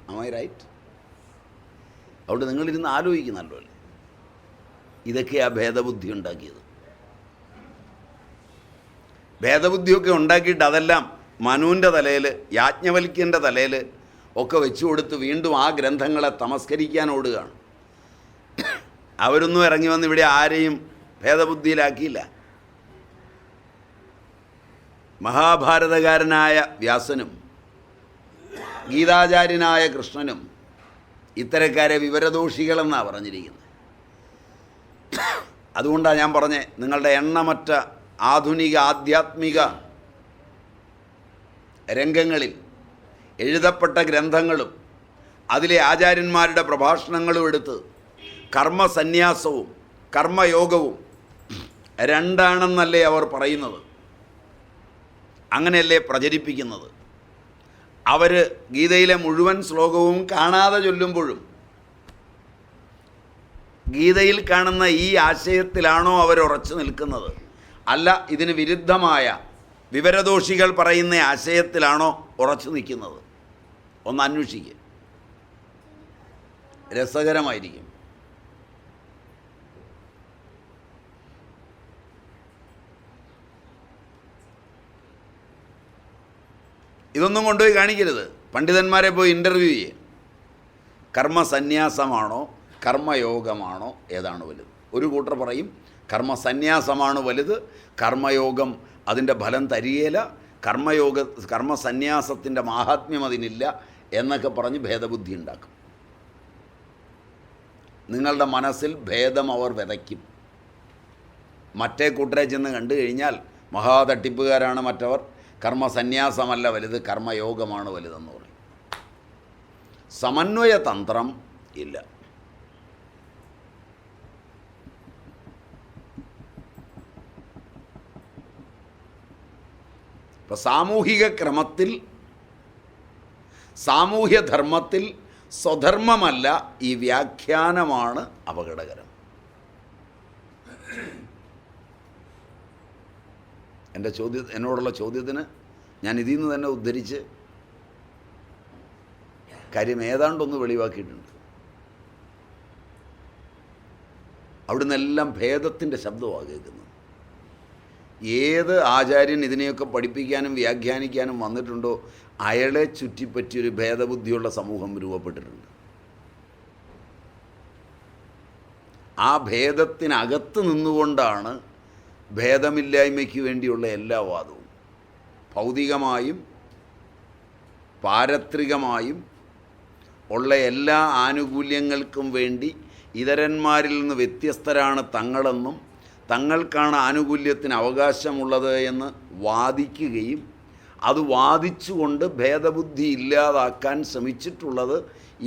Am I right? അതുകൊണ്ട് നിങ്ങളിരുന്ന് ആലോചിക്കുന്നല്ലോ അല്ലേ? ഇതൊക്കെയാണ് ഭേദബുദ്ധി ഉണ്ടാക്കിയത്. ഭേദബുദ്ധിയൊക്കെ ഉണ്ടാക്കിയിട്ട് അതെല്ലാം മനുവിൻ്റെ തലയിൽ, യാജ്ഞവൽക്യൻ്റെ തലയിൽ ഒക്കെ വെച്ചു കൊടുത്ത് വീണ്ടും ആ ഗ്രന്ഥങ്ങളെ തമസ്കരിക്കാൻ ഓടുകയാണ്. അവരൊന്നും ഇറങ്ങി വന്ന് ഇവിടെ ആരെയും ഭേദബുദ്ധിയിലാക്കിയില്ല. മഹാഭാരതകാരനായ വ്യാസനും ഗീതാചാര്യനായ കൃഷ്ണനും ഇത്തരക്കാരെ വിവരദോഷികളെന്നാണ് പറഞ്ഞിരിക്കുന്നത്. അതുകൊണ്ടാണ് ഞാൻ പറഞ്ഞത്, നിങ്ങളുടെ എണ്ണമറ്റ ആധുനിക ആധ്യാത്മിക രംഗങ്ങളിൽ എഴുതപ്പെട്ട ഗ്രന്ഥങ്ങളും അതിലെ ആചാര്യന്മാരുടെ പ്രഭാഷണങ്ങളും എടുത്ത് കർമ്മസന്യാസവും കർമ്മയോഗവും രണ്ടാണെന്നല്ലേ അവർ പറയുന്നത്? അങ്ങനെയല്ലേ പ്രചരിപ്പിക്കുന്നത്? അവർ ഗീതയിലെ മുഴുവൻ ശ്ലോകവും കാണാതെ ചൊല്ലുമ്പോഴും ഗീതയിൽ കാണുന്ന ഈ ആശയത്തിലാണോ അവർ ഉറച്ചു നിൽക്കുന്നത്? അല്ല ഇതിന് വിരുദ്ധമായ വിവരദോഷികൾ പറയുന്ന ആശയത്തിലാണോ ഉറച്ചു നിൽക്കുന്നത്? ഒന്ന് അന്വേഷിക്കുക, രസകരമായിരിക്കും. ഇതൊന്നും കൊണ്ടുപോയി കാണിക്കരുത്. പണ്ഡിതന്മാരെ പോയി ഇൻ്റർവ്യൂ ചെയ്യുക. കർമ്മസന്യാസമാണോ കർമ്മയോഗമാണോ ഏതാണ് വലുത്? ഒരു കൂട്ടർ പറയും കർമ്മസന്യാസമാണ് വലുത്, കർമ്മയോഗം അതിൻ്റെ ഫലം തരികയില്ല, കർമ്മസന്യാസത്തിൻ്റെ മാഹാത്മ്യം അതിനില്ല എന്നൊക്കെ പറഞ്ഞ് ഭേദബുദ്ധി ഉണ്ടാക്കും. നിങ്ങളുടെ മനസ്സിൽ ഭേദം അവർ വിതയ്ക്കും. മറ്റേ കൂട്ടരെ ചെന്ന് കണ്ടു കഴിഞ്ഞാൽ മഹാതട്ടിപ്പുകാരാണ് മറ്റവർ, കർമ്മസന്യാസമല്ല വലുത്, കർമ്മയോഗമാണ് വലുതെന്ന് പറയും. സമന്വയ തന്ത്രം ഇല്ല. ഇപ്പം സാമൂഹിക ക്രമത്തിൽ, സാമൂഹ്യധർമ്മത്തിൽ സ്വധർമ്മമല്ല ഈ വ്യാഖ്യാനമാണ് അപകടകരം. എന്നോടുള്ള ചോദ്യത്തിന് ഞാൻ ഇതിൽ നിന്ന് തന്നെ ഉദ്ധരിച്ച് കാര്യം ഏതാണ്ടൊന്ന് വെളിവാക്കിയിട്ടുണ്ട്. അവിടുന്ന് എല്ലാം ഭേദത്തിൻ്റെ ശബ്ദമാണ് കേൾക്കുന്നത്. ഏത് ആചാര്യൻ ഇതിനെയൊക്കെ പഠിപ്പിക്കാനും വ്യാഖ്യാനിക്കാനും വന്നിട്ടുണ്ടോ അയാളെ ചുറ്റിപ്പറ്റിയൊരു ഭേദബുദ്ധിയുള്ള സമൂഹം രൂപപ്പെട്ടിട്ടുണ്ട്. ആ ഭേദത്തിനകത്ത് നിന്നുകൊണ്ടാണ് ഭേദമില്ലായ്മയ്ക്ക് വേണ്ടിയുള്ള എല്ലാ വാദവും. ഭൗതികമായും പാരത്രികമായും ഉള്ള എല്ലാ ആനുകൂല്യങ്ങൾക്കും വേണ്ടി ഇതരന്മാരിൽ നിന്ന് വ്യത്യസ്തരാണ് തങ്ങളെന്നും തങ്ങൾക്കാണ് ആനുകൂല്യത്തിന് അവകാശമുള്ളത് എന്ന് വാദിക്കുകയും അത് വാദിച്ചുകൊണ്ട് ഭേദബുദ്ധി ഇല്ലാതാക്കാൻ ശ്രമിച്ചിട്ടുള്ളത്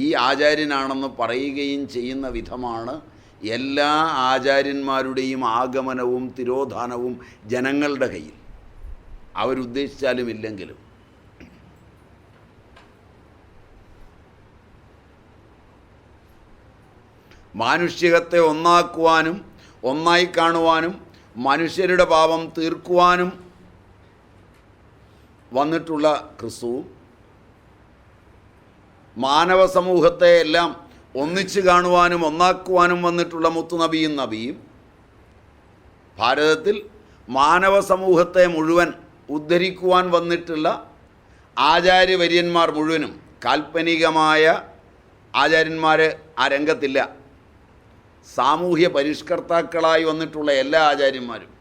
ഈ ആചാര്യനാണെന്ന് പറയുകയും ചെയ്യുന്ന വിധമാണ് എല്ലാ ആചാര്യന്മാരുടെയും ആഗമനവും തിരോധാനവും ജനങ്ങളുടെ കയ്യിൽ, അവരുദ്ദേശിച്ചാലും ഇല്ലെങ്കിലും. മാനുഷികത്തെ ഒന്നാക്കുവാനും ഒന്നായി കാണുവാനും മനുഷ്യരുടെ പാപം തീർക്കുവാനും വന്നിട്ടുള്ള ക്രിസ്തുവും മാനവ സമൂഹത്തെ എല്ലാം ഒന്നിച്ചു കാണുവാനും ഒന്നാക്കുവാനും വന്നിട്ടുള്ള മുത്തുനബിയും നബിയും ഭാരതത്തിൽ മാനവ സമൂഹത്തെ മുഴുവൻ ഉദ്ധരിക്കുവാൻ വന്നിട്ടുള്ള ആചാര്യവര്യന്മാർ മുഴുവനും കാൽപ്പനികമായ ആചാര്യന്മാർ ആ രംഗത്തില്ല. സാമൂഹ്യ പരിഷ്കർത്താക്കളായി വന്നിട്ടുള്ള എല്ലാ ആചാര്യന്മാരും,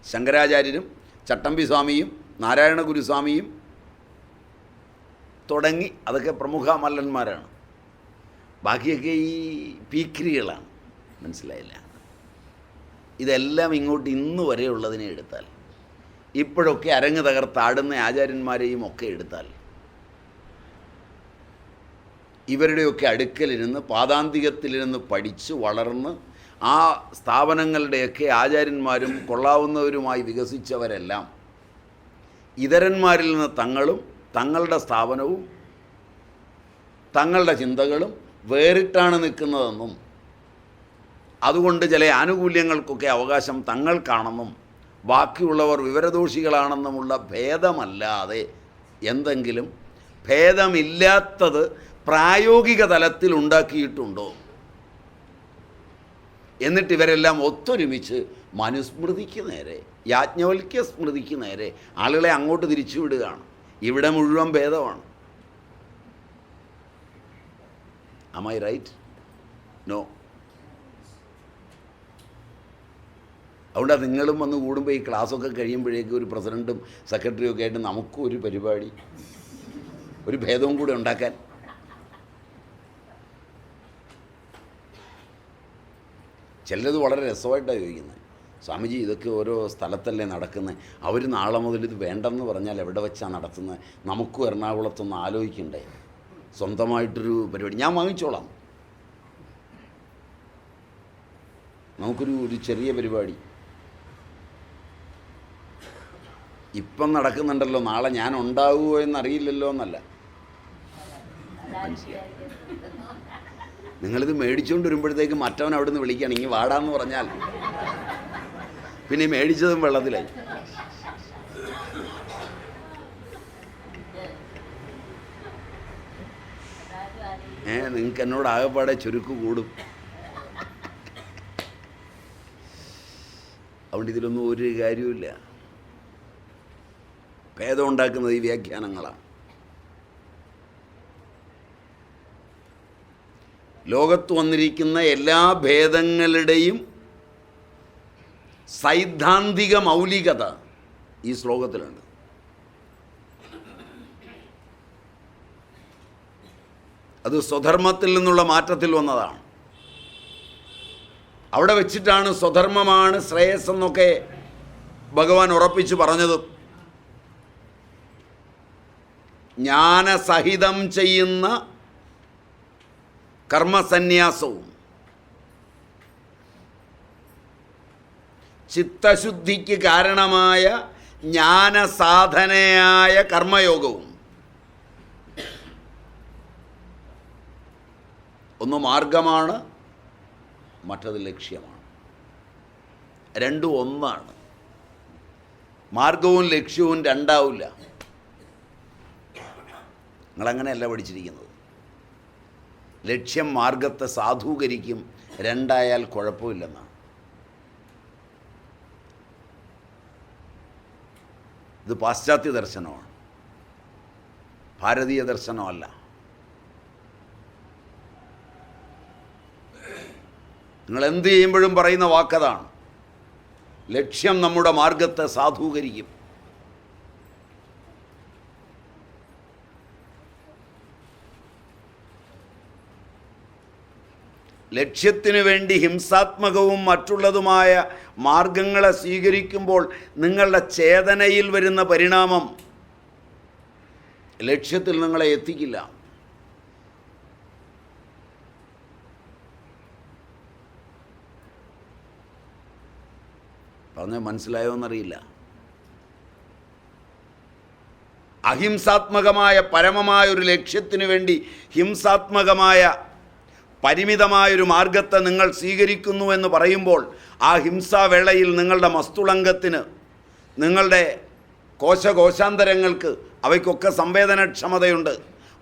ശങ്കരാചാര്യരും ചട്ടമ്പി സ്വാമിയും നാരായണ ഗുരുസ്വാമിയും തുടങ്ങി അതൊക്കെ പ്രമുഖ മല്ലന്മാരാണ്. ബാക്കിയൊക്കെ ഈ പീക്രികളാണ്. മനസ്സിലായില്ല? ഇതെല്ലാം ഇങ്ങോട്ട് ഇന്ന് വരെയുള്ളതിനെ എടുത്താൽ, ഇപ്പോഴൊക്കെ അരങ്ങ് തകർത്താടുന്ന ആചാര്യന്മാരെയും ഒക്കെ എടുത്താൽ, ഇവരുടെയൊക്കെ അടുക്കലിരുന്ന് പാദാന്തികത്തിലിരുന്ന് പഠിച്ച് വളർന്ന് ആ സ്ഥാപനങ്ങളുടെയൊക്കെ ആചാര്യന്മാരും കൊള്ളാവുന്നവരുമായി വികസിച്ചവരെല്ലാം ഇതരന്മാരിൽ നിന്ന് തങ്ങളും തങ്ങളുടെ സ്ഥാപനവും തങ്ങളുടെ ചിന്തകളും വേറിട്ടാണ് നിൽക്കുന്നതെന്നും അതുകൊണ്ട് ചില ആനുകൂല്യങ്ങൾക്കൊക്കെ അവകാശം തങ്ങൾക്കാണെന്നും ബാക്കിയുള്ളവർ വിവരദോഷികളാണെന്നുമുള്ള ഭേദമല്ലാതെ എന്തെങ്കിലും ഭേദമില്ലാത്തത് പ്രായോഗിക തലത്തിൽ ഉണ്ടാക്കിയിട്ടുണ്ടോ? എന്നിട്ട് ഇവരെല്ലാം ഒത്തൊരുമിച്ച് മനുസ്മൃതിക്ക് നേരെ, യാജ്ഞവൽക്യ സ്മൃതിക്ക് നേരെ ആളുകളെ അങ്ങോട്ട് തിരിച്ചുവിടുകയാണ്. ഇവിടെ മുഴുവൻ ഭേദമാണ്. Am I right? No. അതുകൊണ്ടാണ് നിങ്ങളും വന്ന് കൂടുമ്പോൾ ഈ ക്ലാസ്സൊക്കെ കഴിയുമ്പോഴേക്കും ഒരു പ്രസിഡൻറ്റും സെക്രട്ടറിയും ഒക്കെ ആയിട്ട് നമുക്കും ഒരു പരിപാടി, ഒരു ഭേദവും കൂടെ ഉണ്ടാക്കാൻ. ചിലത് വളരെ രസമായിട്ടാണ് ചോദിക്കുന്നത്, സ്വാമിജി ഇതൊക്കെ ഓരോ സ്ഥലത്തല്ലേ നടക്കുന്നത്, അവർ നാളെ മുതൽ ഇത് വേണ്ടെന്ന് പറഞ്ഞാൽ എവിടെ വെച്ചാണ് നടത്തുന്നത്, നമുക്കും എറണാകുളത്തൊന്ന് ആലോചിക്കണ്ടേ, സ്വന്തമായിട്ടൊരു പരിപാടി ഞാൻ വാങ്ങിച്ചോളാം, നമുക്കൊരു ചെറിയ പരിപാടി ഇപ്പം നടക്കുന്നുണ്ടല്ലോ, നാളെ ഞാൻ ഉണ്ടാവുമോ എന്നറിയില്ലല്ലോ എന്നല്ല. നിങ്ങളിത് മേടിച്ചുകൊണ്ട് വരുമ്പോഴത്തേക്ക് മറ്റവൻ അവിടെ നിന്ന് വിളിക്കുകയാണ് ഇങ്ങനെ വാടാന്ന് പറഞ്ഞാൽ പിന്നെ മേടിച്ചതും വെള്ളത്തിലായി. നിങ്ങൾക്ക് എന്നോട് ആകെപ്പാടെ ചുരുക്ക് കൂടും. അതുകൊണ്ട് ഇതിലൊന്നും ഒരു കാര്യമില്ല. ഭേദം ഉണ്ടാക്കുന്നത് ഈ വ്യാഖ്യാനങ്ങളാണ്. ലോകത്ത് വന്നിരിക്കുന്ന എല്ലാ ഭേദങ്ങളുടെയും സൈദ്ധാന്തിക മൗലികത ഈ ശ്ലോകത്തിലുണ്ട്. അത് സ്വധർമ്മത്തിൽ നിന്നുള്ള മാറ്റത്തിൽ വന്നതാണ്. അവിടെ വെച്ചിട്ടാണ് സ്വധർമ്മമാണ് ശ്രേയസ് എന്നൊക്കെ ഭഗവാൻ ഉറപ്പിച്ച് പറഞ്ഞത്. ജ്ഞാനസഹിതം ചെയ്യുന്ന കർമ്മസന്യാസവും ചിത്തശുദ്ധിക്ക് കാരണമായ ജ്ഞാനസാധനയായ കർമ്മയോഗവും ഒന്ന് മാർഗമാണ്, മറ്റത് ലക്ഷ്യമാണ്. രണ്ടും ഒന്നാണ്. മാർഗവും ലക്ഷ്യവും രണ്ടാവില്ല. നിങ്ങളങ്ങനെയല്ല പഠിച്ചിരിക്കുന്നത്. ലക്ഷ്യം മാർഗത്തെ സാധൂകരിക്കും, രണ്ടായാൽ കുഴപ്പമില്ലെന്നാണ്. ഇത് പാശ്ചാത്യ ദർശനമാണ്, ഭാരതീയ ദർശനമല്ല. നിങ്ങൾ എന്ത് ചെയ്യുമ്പോഴും പറയുന്ന വാക്കതാണ്, ലക്ഷ്യം നമ്മുടെ മാർഗത്തെ സാധൂകരിക്കും. ലക്ഷ്യത്തിനു വേണ്ടി ഹിംസാത്മകവും മറ്റുള്ളതുമായ മാർഗങ്ങളെ സ്വീകരിക്കുമ്പോൾ നിങ്ങളുടെ ചേതനയിൽ വരുന്ന പരിണാമം ലക്ഷ്യത്തിൽ നിങ്ങളെ എത്തിക്കില്ല. പറഞ്ഞാൽ മനസ്സിലായോ എന്നറിയില്ല. അഹിംസാത്മകമായ പരമമായ ഒരു ലക്ഷ്യത്തിനു വേണ്ടി ഹിംസാത്മകമായ പരിമിതമായൊരു മാർഗത്തെ നിങ്ങൾ സ്വീകരിക്കുന്നു എന്ന് പറയുമ്പോൾ ആ ഹിംസാവേളയിൽ നിങ്ങളുടെ മസ്തുളങ്കത്തിന്, നിങ്ങളുടെ കോശാന്തരങ്ങൾക്ക് അവയ്ക്കൊക്കെ സംവേദനക്ഷമതയുണ്ട്.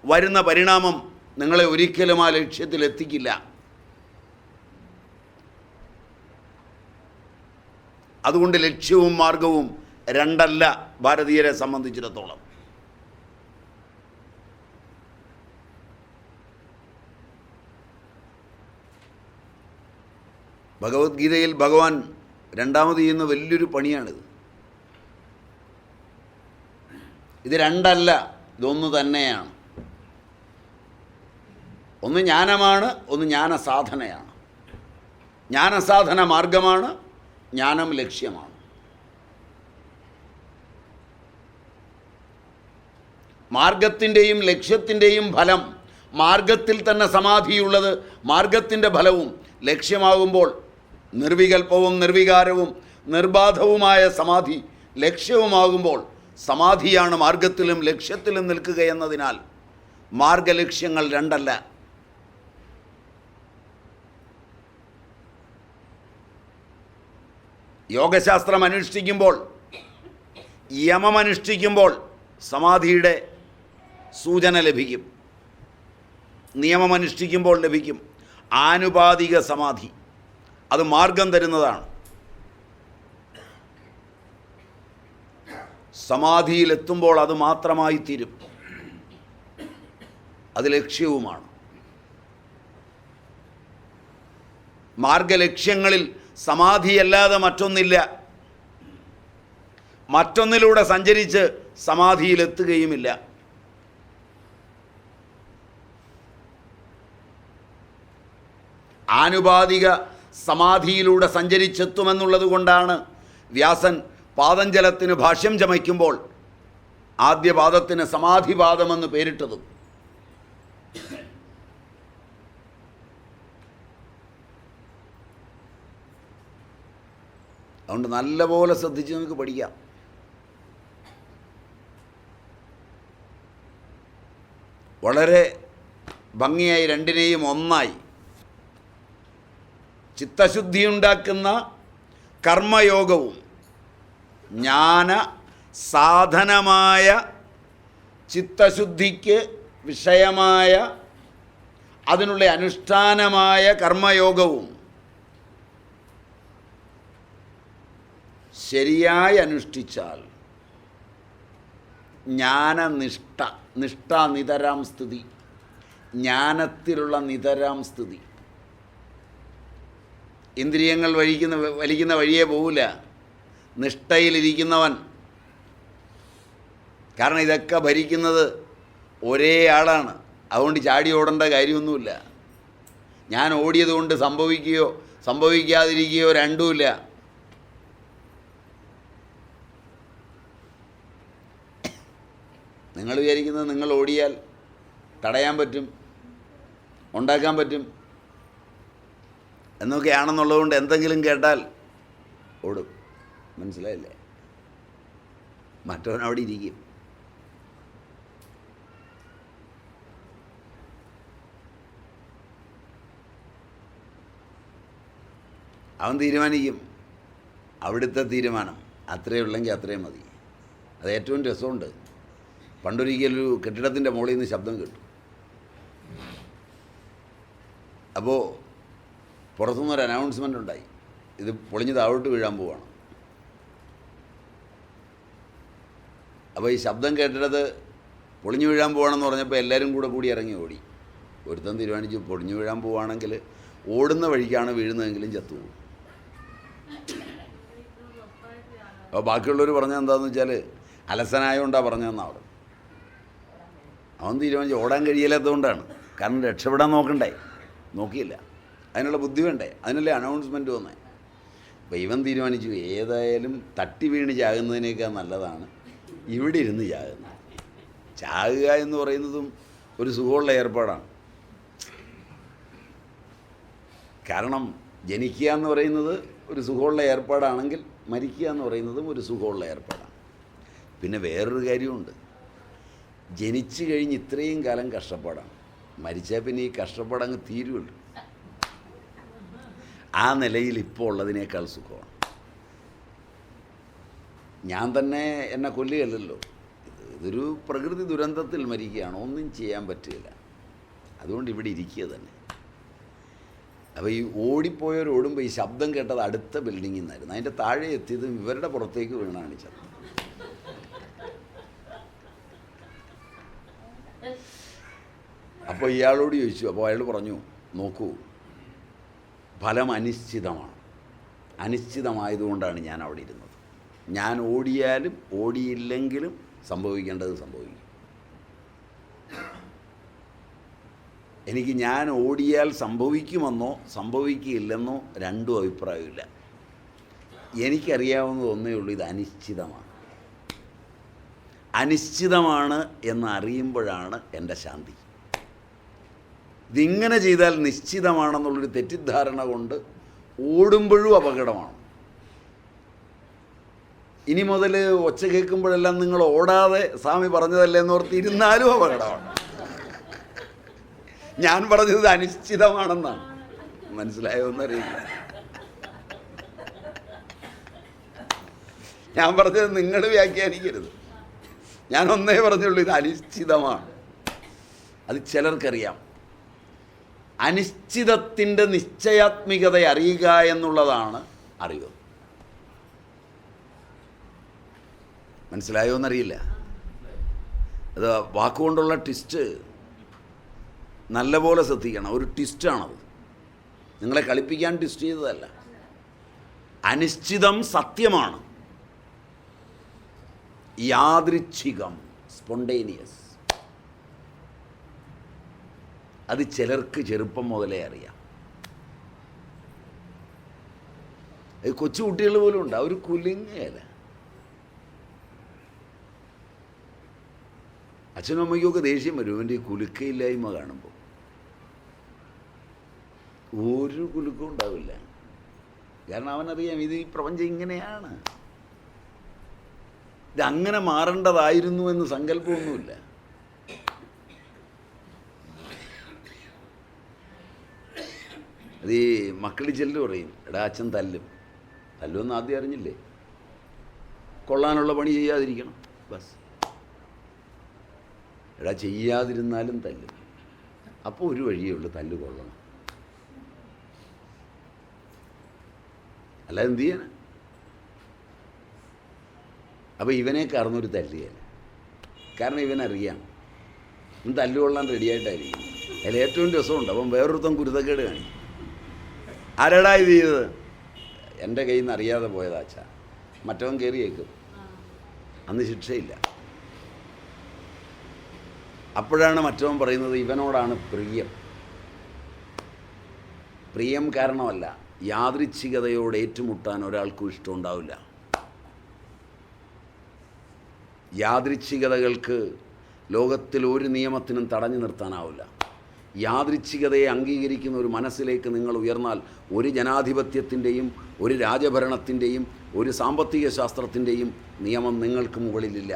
വരുന്ന പരിണാമം നിങ്ങളെ ഒരിക്കലും ആ ലക്ഷ്യത്തിലെത്തിക്കില്ല. അതുകൊണ്ട് ലക്ഷ്യവും മാർഗവും രണ്ടല്ല ഭാരതീയരെ സംബന്ധിച്ചിടത്തോളം. ഭഗവത്ഗീതയിൽ ഭഗവാൻ രണ്ടാമത് ചെയ്യുന്ന വലിയൊരു പണിയാണിത്. ഇത് രണ്ടല്ല, ഇതൊന്നു തന്നെയാണ്. ഒന്ന് ജ്ഞാനമാണ്, ഒന്ന് ജ്ഞാനസാധനയാണ്. ജ്ഞാനസാധന മാർഗമാണ്, ജ്ഞാനം ലക്ഷ്യമാണ്. മാർഗത്തിൻ്റെയും ലക്ഷ്യത്തിൻ്റെയും ഫലം, മാർഗത്തിൽ തന്നെ സമാധിയുള്ളത് മാർഗത്തിൻ്റെ ഫലവും ലക്ഷ്യമാകുമ്പോൾ നിർവികൽപ്പവും നിർവികാരവും നിർബാധവുമായ സമാധി ലക്ഷ്യവുമാകുമ്പോൾ സമാധിയാണ് മാർഗത്തിലും ലക്ഷ്യത്തിലും നിൽക്കുക എന്നതിനാൽ മാർഗലക്ഷ്യങ്ങൾ രണ്ടല്ല. യോഗശാസ്ത്രം അനുഷ്ഠിക്കുമ്പോൾ, യമമനുഷ്ഠിക്കുമ്പോൾ സമാധിയുടെ സൂചന ലഭിക്കും. നിയമമനുഷ്ഠിക്കുമ്പോൾ ലഭിക്കും ആനുപാതിക സമാധി. അത് മാർഗം തരുന്നതാണ്. സമാധിയിലെത്തുമ്പോൾ അത് മാത്രമായി തീരും. അത് ലക്ഷ്യവുമാണ്. മാർഗലക്ഷ്യങ്ങളിൽ സമാധിയല്ലാതെ മറ്റൊന്നില്ല. മറ്റൊന്നിലൂടെ സഞ്ചരിച്ച് സമാധിയിലെത്തുകയുമില്ല. ആനുപാതിക സമാധിയിലൂടെ സഞ്ചരിച്ചെത്തുമെന്നുള്ളത് കൊണ്ടാണ് വ്യാസൻ പാതഞ്ജലത്തിന് ഭാഷ്യം ചമയ്ക്കുമ്പോൾ ആദ്യ പാദത്തിന് സമാധിപാദമെന്ന് പേരിട്ടതും. അതുകൊണ്ട് നല്ലപോലെ ശ്രദ്ധിച്ച് നിങ്ങൾക്ക് പഠിക്കാം. വളരെ ഭംഗിയായി രണ്ടിനെയും ഒന്നായി ചിത്തശുദ്ധി ഉണ്ടാക്കുന്ന കർമ്മയോഗവും ജ്ഞാന സാധനമായ ചിത്തശുദ്ധിക്ക് വിഷയമായ അതിനുള്ള അനുഷ്ഠാനമായ കർമ്മയോഗവും ശരിയായി അനുഷ്ഠിച്ചാൽ ജ്ഞാനനിഷ്ഠ, നിഷ്ഠ നിതരാം സ്ഥിതി, ജ്ഞാനത്തിലുള്ള നിതരാം സ്ഥിതി. ഇന്ദ്രിയങ്ങൾ വലിക്കുന്ന വഴിയേ പോവില്ല നിഷ്ഠയിലിരിക്കുന്നവൻ. കാരണം ഇതൊക്കെ ഭരിക്കുന്നത് ഒരേ ആളാണ്. അതുകൊണ്ട് ചാടി ഓടേണ്ട കാര്യമൊന്നുമില്ല. ഞാൻ ഓടിയത് കൊണ്ട് സംഭവിക്കുകയോ സംഭവിക്കാതിരിക്കുകയോ രണ്ടുമില്ല. നിങ്ങൾ വിചാരിക്കുന്നത് നിങ്ങൾ ഓടിയാൽ തടയാൻ പറ്റും, ഉണ്ടാക്കാൻ പറ്റും എന്നൊക്കെയാണെന്നുള്ളതുകൊണ്ട് എന്തെങ്കിലും കേട്ടാൽ ഓടും. മനസ്സിലായില്ലേ? മറ്റവൻ അവിടെ ഇരിക്കും. അവൻ തീരുമാനിക്കും. അവിടുത്തെ തീരുമാനം അത്രയേ ഉള്ളെങ്കിൽ അത്രയും മതി. അത് ഏറ്റവും രസമുണ്ട്. പണ്ടൊരിക്കലൊരു കെട്ടിടത്തിൻ്റെ മുകളിൽ നിന്ന് ശബ്ദം കേട്ടു. അപ്പോൾ പുറത്തുനിന്നൊരു അനൗൺസ്മെൻ്റ് ഉണ്ടായി, ഇത് പൊളിഞ്ഞ് താഴോട്ട് വീഴാൻ പോവാണ്. അപ്പോൾ ഈ ശബ്ദം കേട്ടിടത്ത് പൊളിഞ്ഞു വീഴാൻ പോവാണെന്ന് പറഞ്ഞപ്പോൾ എല്ലാവരും കൂടി ഇറങ്ങി ഓടി. ഒരുത്തൻ തീരുമാനിച്ചു, പൊളിഞ്ഞു വീഴാൻ പോവുകയാണെങ്കിൽ ഓടുന്ന വഴിക്കാണ് വീഴുന്നതെങ്കിലും ചത്തുപോകും. അപ്പോൾ ബാക്കിയുള്ളവർ പറഞ്ഞത് എന്താണെന്ന് വെച്ചാൽ അലസനായോണ്ടാണ് പറഞ്ഞതെന്നാണ് അവിടെ. അവൻ തീരുമാനിച്ചു ഓടാൻ കഴിയില്ലാത്തതുകൊണ്ടാണ്. കാരണം രക്ഷപ്പെടാൻ നോക്കണ്ടേ, നോക്കിയില്ല. അതിനുള്ള ബുദ്ധി വേണ്ടേ, അതിനല്ലേ അനൗൺസ്മെൻറ്റ് വന്നേ. അപ്പോൾ ഇവൻ തീരുമാനിച്ചു ഏതായാലും തട്ടി വീണ് ചാകുന്നതിനേക്കാൾ നല്ലതാണ് ഇവിടെ ഇരുന്ന് ചാകുന്നത്. ചാകുക എന്ന് പറയുന്നതും ഒരു സുഖമുള്ള ഏർപ്പാടാണ്. കാരണം ജനിക്കുക എന്ന് പറയുന്നത് ഒരു സുഖമുള്ള ഏർപ്പാടാണെങ്കിൽ മരിക്കുക എന്ന് പറയുന്നതും ഒരു സുഖമുള്ള ഏർപ്പാടാണ്. പിന്നെ വേറൊരു കാര്യമുണ്ട്, ജനിച്ചു കഴിഞ്ഞ് ഇത്രയും കാലം കഷ്ടപ്പാടാണ്, മരിച്ചാൽ പിന്നെ ഈ കഷ്ടപ്പാടങ്ങ് തീരുമല്ലോ. ആ നിലയിൽ ഇപ്പോൾ ഉള്ളതിനേക്കാൾ സുഖമാണ്. ഞാൻ തന്നെ എന്നെ കൊല്ലുകയല്ലല്ലോ, ഇതൊരു പ്രകൃതി ദുരന്തത്തിൽ മരിക്കുകയാണ്, ഒന്നും ചെയ്യാൻ പറ്റില്ല. അതുകൊണ്ട് ഇവിടെ ഇരിക്കുക തന്നെ. അപ്പോൾ ഈ ഓടിപ്പോയവർ ഓടുമ്പോൾ ഈ ശബ്ദം കേട്ടത് അടുത്ത ബിൽഡിങ്ങിൽ നിന്നായിരുന്നു. അതിൻ്റെ താഴെ എത്തിയതും ഇവരുടെ പുറത്തേക്ക് വീണാണ് ഈ ശബ്ദം. അപ്പോൾ ഇയാളോട് ചോദിച്ചു. അപ്പോൾ അയാൾ പറഞ്ഞു, നോക്കൂ, ഫലം അനിശ്ചിതമാണ്. അനിശ്ചിതമായതുകൊണ്ടാണ് ഞാൻ അവിടെ ഇരുന്നത്. ഞാൻ ഓടിയാലും ഓടിയില്ലെങ്കിലും സംഭവിക്കേണ്ടത് സംഭവിക്കും. എനിക്ക് ഞാൻ ഓടിയാൽ സംഭവിക്കുമെന്നോ സംഭവിക്കില്ലെന്നോ രണ്ടും അഭിപ്രായമില്ല. എനിക്കറിയാവുന്നത് ഒന്നേ ഉള്ളൂ, ഇത് അനിശ്ചിതമാണ്. അനിശ്ചിതമാണ് എന്ന് അറിയുമ്പോഴാണ് എൻ്റെ ശാന്തി. ഇതിങ്ങനെ ചെയ്താൽ നിശ്ചിതമാണെന്നുള്ളൊരു തെറ്റിദ്ധാരണ കൊണ്ട് ഓടുമ്പോഴും അപകടമാണ്. ഇനി മുതൽ ഒച്ച കേൾക്കുമ്പോഴെല്ലാം നിങ്ങൾ ഓടാതെ സ്വാമി പറഞ്ഞതല്ലേ എന്നോർത്ത് ഇരുന്നാലും അപകടമാണ്. ഞാൻ പറഞ്ഞത് അനിശ്ചിതമാണെന്നാണ്. മനസ്സിലായോ എന്നറിയില്ല. ഞാൻ പറഞ്ഞത് നിങ്ങൾ വ്യാഖ്യാനിക്കരുത്. ഞാനൊന്നേ പറഞ്ഞുള്ളൂ, ഇത് അനിശ്ചിതമാണ്. അത് ചിലർക്കറിയാം. അനിശ്ചിതത്തിൻ്റെ നിശ്ചയാത്മികത അറിയുക എന്നുള്ളതാണ് അറിവ്. മനസ്സിലായോ എന്നറിയില്ല. അത് വാക്കുകൊണ്ടുള്ള ട്വിസ്റ്റ് നല്ലപോലെ ശ്രദ്ധിക്കണം. ഒരു ട്വിസ്റ്റാണത്. നിങ്ങളെ കളിപ്പിക്കാൻ ട്വിസ്റ്റ് ചെയ്തതല്ല. അനിശ്ചിതം സത്യമാണ്. യാദൃച്ഛികം, സ്പോണ്ടേനിയസ്. അത് ചിലർക്ക് ചെറുപ്പം മുതലേ അറിയാം. കൊച്ചു കുട്ടികൾ പോലും ഉണ്ട്, അവർ കുലുങ്ങയല്ല. അച്ഛനും അമ്മയ്ക്കൊക്കെ ദേഷ്യം വരും അവൻ്റെ ഈ കുലുക്കയില്ലായ്മ കാണുമ്പോൾ. ഒരു കുലുക്കം ഉണ്ടാവില്ല. കാരണം അവനറിയാം ഇത് ഈ പ്രപഞ്ചം ഇങ്ങനെയാണ്, ഇതങ്ങനെ മാറേണ്ടതായിരുന്നു എന്ന് സങ്കല്പമൊന്നുമില്ല. ഇത് ഈ മക്കളി ചെല്ലു പറയും, എടാ അച്ഛൻ തല്ലുമെന്ന് ആദ്യം അറിഞ്ഞില്ലേ? കൊള്ളാനുള്ള പണി ചെയ്യാതിരിക്കണം, ബസ്. എടാ ചെയ്യാതിരുന്നാലും തല്ലും. അപ്പോൾ ഒരു വഴിയേ ഉള്ളൂ, തല്ല് കൊള്ളണം. അല്ല എന്ത് ചെയ്യാൻ? അപ്പോൾ ഇവനെ കാരണൊരു തല്ലുകയല്ല. കാരണം ഇവനറിയാം ഇവൻ തല്ലുകൊള്ളാൻ റെഡിയായിട്ടായിരിക്കും. അതിൽ ഏറ്റവും രസമുണ്ട്. അപ്പം വേറൊരുത്തം കുരുത്തക്കേട് കാണിക്കും. ആരടാ ഇത് ചെയ്തത്? എൻ്റെ കയ്യിൽ നിന്ന് അറിയാതെ പോയതാച്ചാ. മറ്റവൻ കയറിയേക്കും, അന്ന് ശിക്ഷയില്ല. അപ്പോഴാണ് മറ്റവൻ പറയുന്നത് ഇവനോടാണ് പ്രിയം. പ്രിയം കാരണമല്ല, യാദൃച്ഛികതയോട് ഏറ്റുമുട്ടാൻ ഒരാൾക്കും ഇഷ്ടമുണ്ടാവില്ല. യാദൃച്ഛികതകൾക്ക് ലോകത്തിൽ ഒരു നിയമത്തിനും തടഞ്ഞു നിർത്താനാവില്ല. യാദൃച്ഛികതയെ അംഗീകരിക്കുന്ന ഒരു മനസ്സിലേക്ക് നിങ്ങൾ ഉയർന്നാൽ ഒരു ജനാധിപത്യത്തിൻ്റെയും ഒരു രാജഭരണത്തിൻ്റെയും ഒരു സാമ്പത്തിക ശാസ്ത്രത്തിൻ്റെയും നിയമം നിങ്ങൾക്ക് മുകളിലില്ല.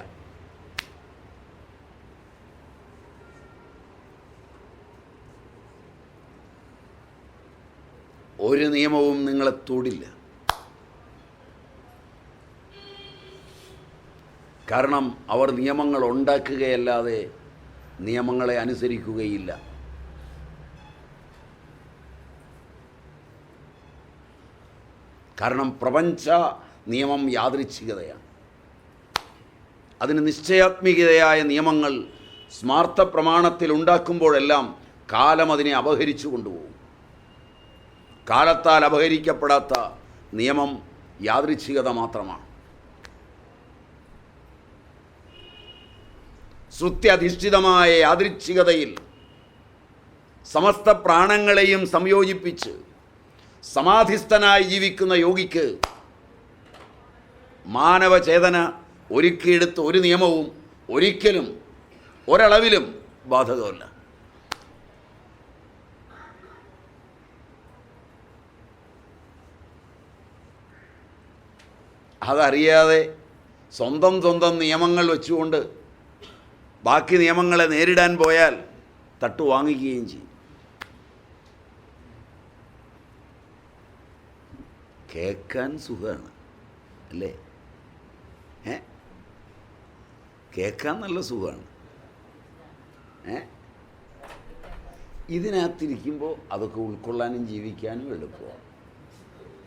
ഒരു നിയമവും നിങ്ങളെ തൊടില്ല. കാരണം അവർ നിയമങ്ങൾ ഉണ്ടാക്കുകയല്ലാതെ നിയമങ്ങളെ അനുസരിക്കുകയില്ല. കാരണം പ്രപഞ്ച നിയമം യാദൃച്ഛികതയാണ്. അതിന് നിശ്ചയാത്മികതയായ നിയമങ്ങൾ സ്മാർത്ഥ പ്രമാണത്തിൽ ഉണ്ടാക്കുമ്പോഴെല്ലാം കാലം അതിനെ അപഹരിച്ചു കൊണ്ടുപോകും. കാലത്താൽ അപഹരിക്കപ്പെടാത്ത നിയമം യാദൃച്ഛികത മാത്രമാണ്. ശ്രുത്യധിഷ്ഠിതമായ യാദൃച്ഛികതയിൽ സമസ്ത പ്രാണങ്ങളെയും സംയോജിപ്പിച്ച് സമാധിസ്ഥനായി ജീവിക്കുന്ന യോഗിക്ക് മാനവചേതന ഒരുക്കിയെടുത്ത ഒരു നിയമവും ഒരിക്കലും ഒരളവിലും ബാധകമല്ല. അതറിയാതെ സ്വന്തം നിയമങ്ങൾ വെച്ചുകൊണ്ട് ബാക്കി നിയമങ്ങളെ നേരിടാൻ പോയാൽ തട്ടു വാങ്ങിക്കുകയും ചെയ്യും. കേൾക്കാൻ സുഖമാണ് അല്ലേ? കേൾക്കാൻ നല്ല സുഖമാണ്. ഇതിനകത്തിരിക്കുമ്പോൾ അതൊക്കെ ഉൾക്കൊള്ളാനും ജീവിക്കാനും എളുപ്പമാണ്.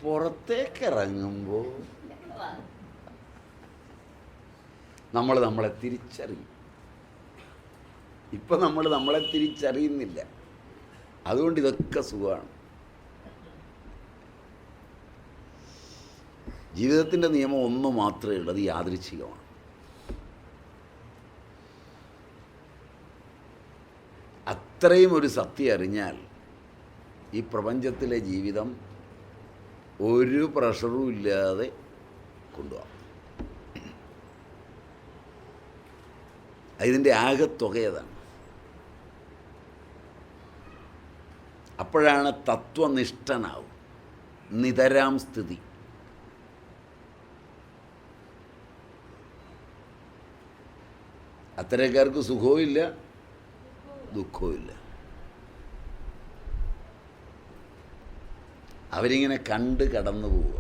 പുറത്തേക്കിറങ്ങുമ്പോൾ നമ്മളെ തിരിച്ചറിയും. ഇപ്പം നമ്മളെ തിരിച്ചറിയുന്നില്ല. അതുകൊണ്ട് ഇതൊക്കെ സുഖമാണ്. ജീവിതത്തിൻ്റെ നിയമം ഒന്ന് മാത്രമേ ഉള്ളൂ, അത് യാദൃച്ഛികമാണ്. അത്രയും ഒരു സത്യം അറിഞ്ഞാൽ ഈ പ്രപഞ്ചത്തിലെ ജീവിതം ഒരു പ്രഷറും ഇല്ലാതെ കൊണ്ടുപോകാം. ഇതിൻ്റെ ആകെത്തുകയതാണ്. അപ്പോഴാണ് തത്വനിഷ്ഠനാവും, നിതരാം സ്ഥിതി. അത്തരക്കാർക്ക് സുഖവും ഇല്ല ദുഃഖവും ഇല്ല. അവരിങ്ങനെ കണ്ട് കടന്നു പോവുക.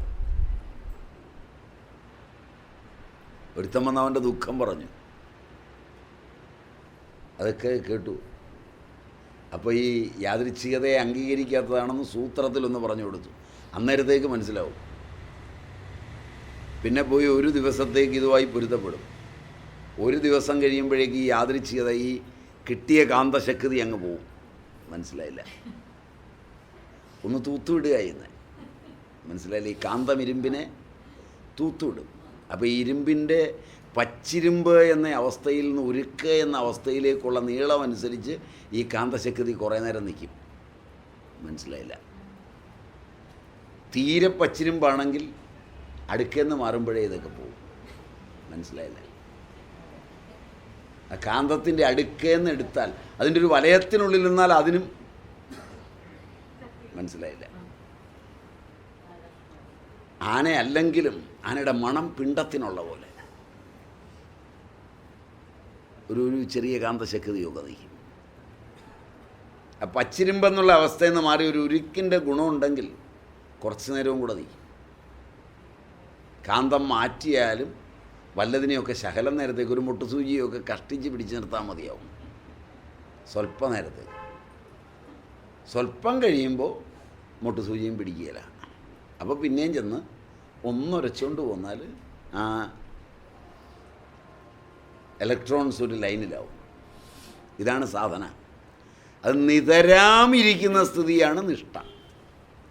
ഒരുത്തൻ വന്ന് അവൻ്റെ ദുഃഖം പറഞ്ഞു, അതൊക്കെ കേട്ടു. അപ്പോൾ ഈ യാദൃച്ഛികതയെ അംഗീകരിക്കാത്തതാണെന്ന് സൂത്രത്തിലൊന്ന് പറഞ്ഞു കൊടുത്തു. അന്നേരത്തേക്ക് മനസ്സിലാവും. പിന്നെ പോയി ഒരു ദിവസത്തേക്ക് ഇതുമായി പൊരുത്തപ്പെടും. ഒരു ദിവസം കഴിയുമ്പോഴേക്ക് ഈ യാദൃച്ഛികത, ഈ കിട്ടിയ കാന്തശക്തി അങ്ങ് പോവും. മനസ്സിലായില്ല? ഒന്ന് തൂത്തുവിടുക എന്ന് മനസ്സിലായില്ല? ഈ കാന്തം ഇരുമ്പിനെ തൂത്തുവിടും. അപ്പോൾ ഈ ഇരുമ്പിൻ്റെ പച്ചിരുമ്പ് എന്ന അവസ്ഥയിൽ നിന്ന് ഉരുക്ക് എന്ന അവസ്ഥയിലേക്കുള്ള നീളം അനുസരിച്ച് ഈ കാന്തശക്തി കുറേ നേരം നിൽക്കും. മനസ്സിലായില്ല? തീരെ പച്ചിരുമ്പാണെങ്കിൽ അടുക്കെന്ന് മാറുമ്പോഴേ ഇതൊക്കെ പോകും. മനസ്സിലായില്ല? ആ കാന്തത്തിൻ്റെ അടുക്കേന്ന് എടുത്താൽ അതിൻ്റെ ഒരു വലയത്തിനുള്ളിൽ നിന്നാൽ അതിനും മനസ്സിലായില്ല. ആന അല്ലെങ്കിലും ആനയുടെ മണം പിണ്ടത്തിനുള്ള പോലെ ഒരു ചെറിയ കാന്തശക്തിയൊക്കെ നയിക്കും. പച്ചിരുമ്പെന്നുള്ള അവസ്ഥയിൽ നിന്ന് മാറി ഒരു ഉരുക്കിൻ്റെ ഗുണമുണ്ടെങ്കിൽ കുറച്ച് നേരവും കൂടെ നീ കാന്തം മാറ്റിയാലും വല്ലതിനെയൊക്കെ ശകലം നേരത്തേക്ക് ഒരു മുട്ടുസൂചിയൊക്കെ കഷ്ടിച്ച് പിടിച്ച് നിർത്താൻ മതിയാവും. സ്വല്പ നേരത്തേക്ക്. സ്വല്പം കഴിയുമ്പോൾ മുട്ടുസൂചിയും പിടിക്കുകയില്ല. അപ്പോൾ പിന്നെയും ചെന്ന് ഒന്നുരച്ചുകൊണ്ട് പോന്നാൽ ആ ഇലക്ട്രോൺസ് ഒരു ലൈനിലാവും. ഇതാണ് സാധന. അത് നിതരാമിരിക്കുന്ന സ്ഥിതിയാണ് നിഷ്ഠ.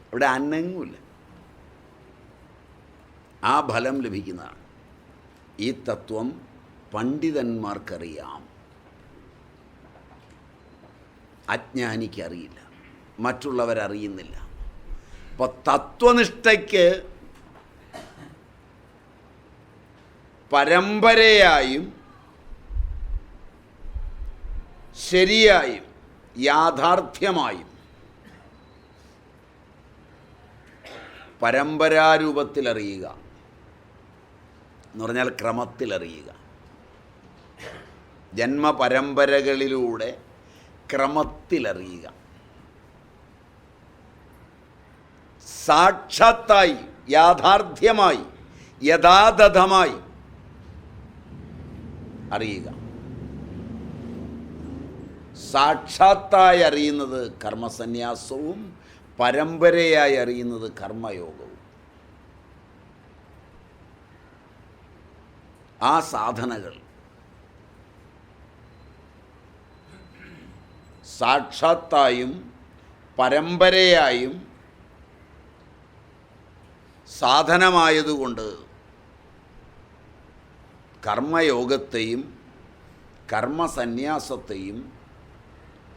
അവിടെ അനങ്ങുമില്ല. ആ ഫലം ലഭിക്കുന്നതാണ്. ഈ തത്വം പണ്ഡിതന്മാർക്കറിയാം, അജ്ഞാനിക്കറിയില്ല, മറ്റുള്ളവരറിയുന്നില്ല. അപ്പോൾ തത്വനിഷ്ഠയ്ക്ക് പരമ്പരയായും ശരിയായും യാഥാർത്ഥ്യമായും പരമ്പരാരൂപത്തിലറിയുക എന്ന് പറഞ്ഞാൽ ക്രമത്തിലറിയുക. ജന്മപരമ്പരകളിലൂടെ ക്രമത്തിലറിയുക. സാക്ഷാത്തായി, യാഥാർത്ഥ്യമായി, യഥാതഥമായി അറിയുക. സാക്ഷാത്തായി അറിയുന്നത് കർമ്മസന്യാസവും പരമ്പരയായി അറിയുന്നത് കർമ്മയോഗവും. ആ സാധനകൾ സാക്ഷാത്തായും പരമ്പരയായും സാധനമായതുകൊണ്ട് കർമ്മയോഗത്തെയും കർമ്മസന്യാസത്തെയും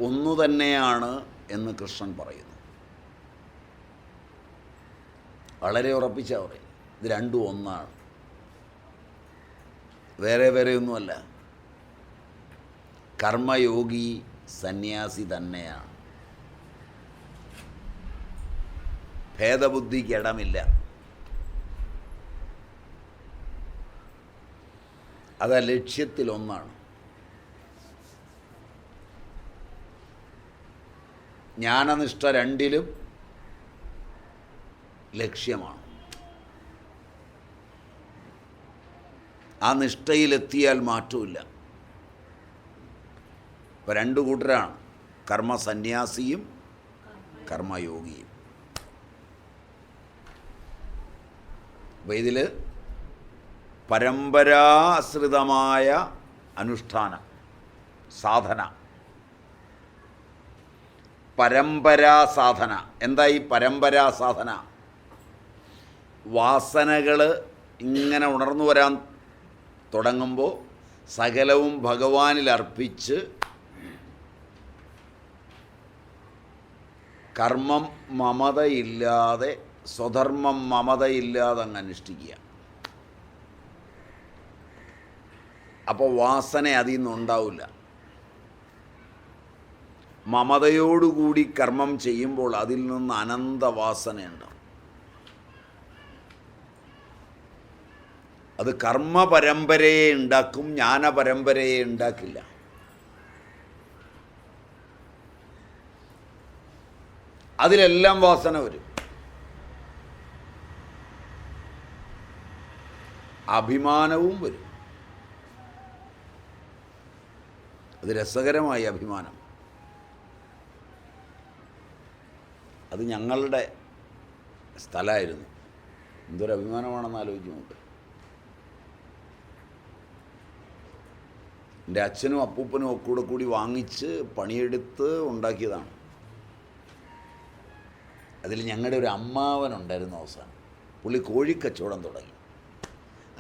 ഒന്നു തന്നെയാണ് എന്ന് കൃഷ്ണൻ പറയുന്നു. വളരെ ഉറപ്പിച്ച പറയും. ഇത് രണ്ടും ഒന്നാണ്, വേറെ വേറെയൊന്നുമല്ല. കർമ്മയോഗി സന്യാസി തന്നെയാണ്. ഭേദബുദ്ധിക്ക് ഇടമില്ല. അത് ലക്ഷ്യത്തിലൊന്നാണ്. ജ്ഞാനനിഷ്ഠ രണ്ടിലും ലക്ഷ്യമാണ്. ആ നിഷ്ഠയിലെത്തിയാൽ മാറ്റമില്ല. ഇപ്പോൾ രണ്ടു കൂട്ടരാണ്, കർമ്മസന്യാസിയും കർമ്മയോഗിയും. അപ്പോൾ ഇതിൽ പരമ്പരാശ്രിതമായ അനുഷ്ഠാനം, സാധന, പരമ്പരാസാധന. എന്താ ഈ പരമ്പരാസാധന? വാസനകൾ ഇങ്ങനെ ഉണർന്നു വരാൻ തുടങ്ങുമ്പോൾ സകലവും ഭഗവാനിൽ അർപ്പിച്ച് കർമ്മം മമതയില്ലാതെ, സ്വധർമ്മം മമതയില്ലാതെ അങ്ങ് അനുഷ്ഠിക്കുക. അപ്പോൾ വാസന അതിൽ നിന്നുണ്ടാവില്ല. മമതയോടുകൂടി കർമ്മം ചെയ്യുമ്പോൾ അതിൽ നിന്ന് അനന്തവാസനയുണ്ടാവും. അത് കർമ്മപരമ്പരയെ ഉണ്ടാക്കും, ജ്ഞാനപരമ്പരയെ ഉണ്ടാക്കില്ല. അതിലെല്ലാം വാസന വരും. അഭിമാനവും വരും. അത് രസകരമായ അഭിമാനം. അത് ഞങ്ങളുടെ സ്ഥലമായിരുന്നു. എന്തൊരു അഭിമാനമാണെന്ന് ആലോചിച്ച് നോക്ക്. എൻ്റെ അച്ഛനും അപ്പൂപ്പനും ഒക്കെ കൂടി വാങ്ങിച്ച് പണിയെടുത്ത് ഉണ്ടാക്കിയതാണ്. അതിൽ ഞങ്ങളുടെ ഒരു അമ്മാവനുണ്ടായിരുന്നു. അവസാനം പുള്ളി കോഴിക്കച്ചവടം തുടങ്ങി.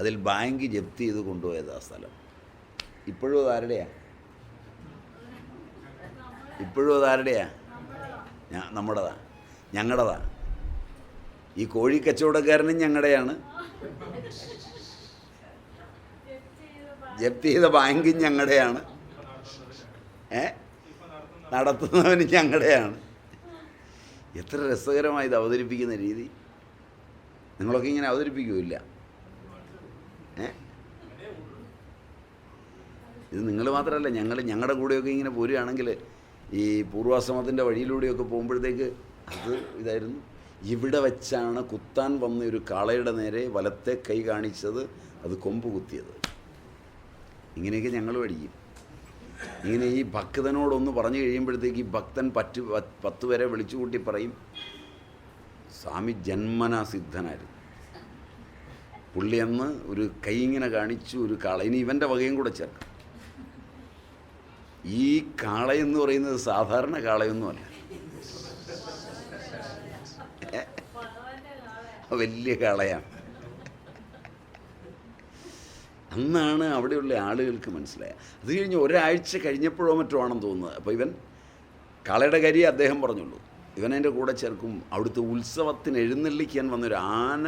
അതിൽ ബാങ്ക് ജപ്തി ചെയ്ത് കൊണ്ടുപോയത് ആ സ്ഥലം. ഇപ്പോഴും അതാരുടെയാണ്? ഇപ്പോഴും അതാരുടെയാ? നമ്മുടേതാ, ഞങ്ങളുടേതാ. ഈ കോഴിക്കച്ചവടക്കാരനും ഞങ്ങളുടെയാണ്, ജപ്തി ചെയ്ത ബാങ്കും ഞങ്ങളുടെയാണ്, നടത്തുന്നവനും ഞങ്ങളുടെയാണ്. എത്ര രസകരമായി ഇത് അവതരിപ്പിക്കുന്ന രീതി. നിങ്ങളൊക്കെ ഇങ്ങനെ അവതരിപ്പിക്കുമില്ല. ഇത് നിങ്ങൾ മാത്രമല്ല, ഞങ്ങളുടെ കൂടെയൊക്കെ ഇങ്ങനെ പോരുകയാണെങ്കിൽ ഈ പൂർവാശ്രമത്തിൻ്റെ വഴിയിലൂടെയൊക്കെ പോകുമ്പോഴത്തേക്ക് അത് ഇതായിരുന്നു. ഇവിടെ വെച്ചാണ് കുത്താൻ വന്ന ഒരു കാളയുടെ നേരെ വലത്തെ കൈ കാണിച്ചത്, അത് കൊമ്പ് കുത്തിയത്. ഇങ്ങനെയൊക്കെ ഞങ്ങൾ പഠിക്കും. ഇങ്ങനെ ഈ ഭക്തനോടൊന്ന് പറഞ്ഞു കഴിയുമ്പോഴത്തേക്ക് ഈ ഭക്തൻ 10 പേരെ വിളിച്ചു കൂട്ടി പറയും, സ്വാമി ജന്മനാ സിദ്ധനായിരുന്നു. പുള്ളി അന്ന് ഒരു കൈ ഇങ്ങനെ കാണിച്ചു, ഒരു കാള. ഇനി ഇവൻ്റെ വകയും കൂടെ ചേർക്കാം. ഈ കാളയെന്ന് പറയുന്നത് സാധാരണ കാളയൊന്നുമല്ല, വലിയ കാളയാണ്. അന്നാണ് അവിടെയുള്ള ആളുകൾക്ക് മനസ്സിലായത്. അത് കഴിഞ്ഞ് ഒരാഴ്ച കഴിഞ്ഞപ്പോഴോ മറ്റോ ആണെന്ന് തോന്നുന്നത്. അപ്പോൾ ഇവൻ കാളയുടെ കാര്യം അദ്ദേഹം പറഞ്ഞുള്ളൂ. ഇവൻ എൻ്റെ കൂടെ ചേർക്കും. അവിടുത്തെ ഉത്സവത്തിന് എഴുന്നള്ളിക്കാൻ വന്നൊരു ആന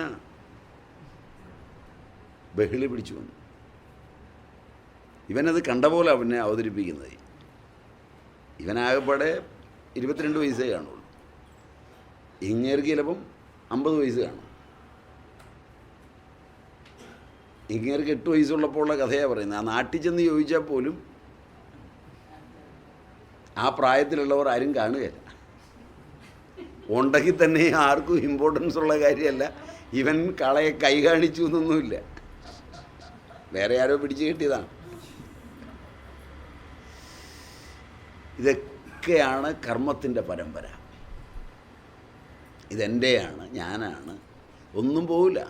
ബഹിളി പിടിച്ചു വന്നു. ഇവനത് കണ്ട പോലെ അവനെ അവതരിപ്പിക്കുന്നത്. ഇവനാകപ്പാടെ 22 വയസ്സേ കാണുള്ളൂ. ഇങ്ങേർക്ക് ചിലപ്പം 50 വയസ്സ് കാണും. ഇങ്ങേർക്ക് 8 വയസ്സുള്ളപ്പോൾ ഉള്ള കഥയാണ് പറയുന്നത്. ആ നാട്ടിൽ ചെന്ന് ചോദിച്ചാൽ പോലും ആ പ്രായത്തിലുള്ളവർ ആരും കാണുകയില്ല. ഉണ്ടെങ്കിൽ തന്നെ ആർക്കും ഇമ്പോർട്ടൻസ് ഉള്ള കാര്യമല്ല. ഇവൻ കളയെ കൈ കാണിച്ചു എന്നൊന്നുമില്ല, വേറെ ആരോ പിടിച്ചു കിട്ടിയതാണ്. ഇതൊക്കെയാണ് കർമ്മത്തിൻ്റെ പരമ്പര. ഇതെൻ്റെയാണ്, ഞാനാണ്, ഒന്നും പോവില്ല.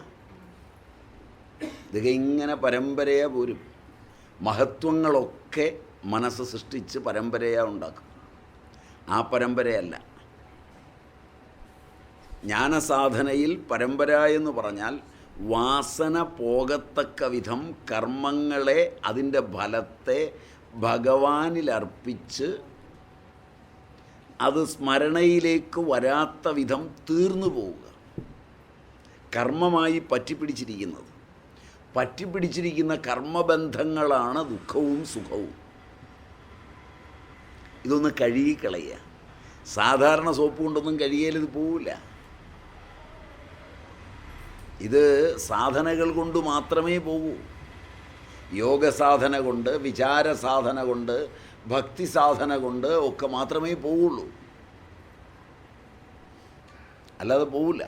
ഇതൊക്കെ ഇങ്ങനെ പരമ്പരയാ പോരും. മഹത്വങ്ങളൊക്കെ മനസ്സ് സൃഷ്ടിച്ച് പരമ്പരയാ ഉണ്ടാക്കും. ആ പരമ്പരയല്ല. ജ്ഞാനസാധനയിൽ പരമ്പര എന്ന് പറഞ്ഞാൽ വാസന പോകത്തക്ക വിധം കർമ്മങ്ങളെ, അതിൻ്റെ ഫലത്തെ ഭഗവാനിലർപ്പിച്ച് അത് സ്മരണയിലേക്ക് വരാത്ത വിധം തീർന്നു പോവുക. കർമ്മമായി പറ്റിപ്പിടിച്ചിരിക്കുന്ന കർമ്മബന്ധങ്ങളാണ് ദുഃഖവും സുഖവും. ഇതൊന്ന് കഴുകിക്കളയുക. സാധാരണ സോപ്പ് കൊണ്ടൊന്നും കഴുകിയാലിത് പോവില്ല. ഇത് സാധനകൾ കൊണ്ട് മാത്രമേ പോകൂ. യോഗ സാധന കൊണ്ട്, വിചാര സാധന കൊണ്ട്, ഭക്തി സാധന കൊണ്ട് ഒക്കെ മാത്രമേ പോവുള്ളൂ, അല്ലാതെ പോവില്ല.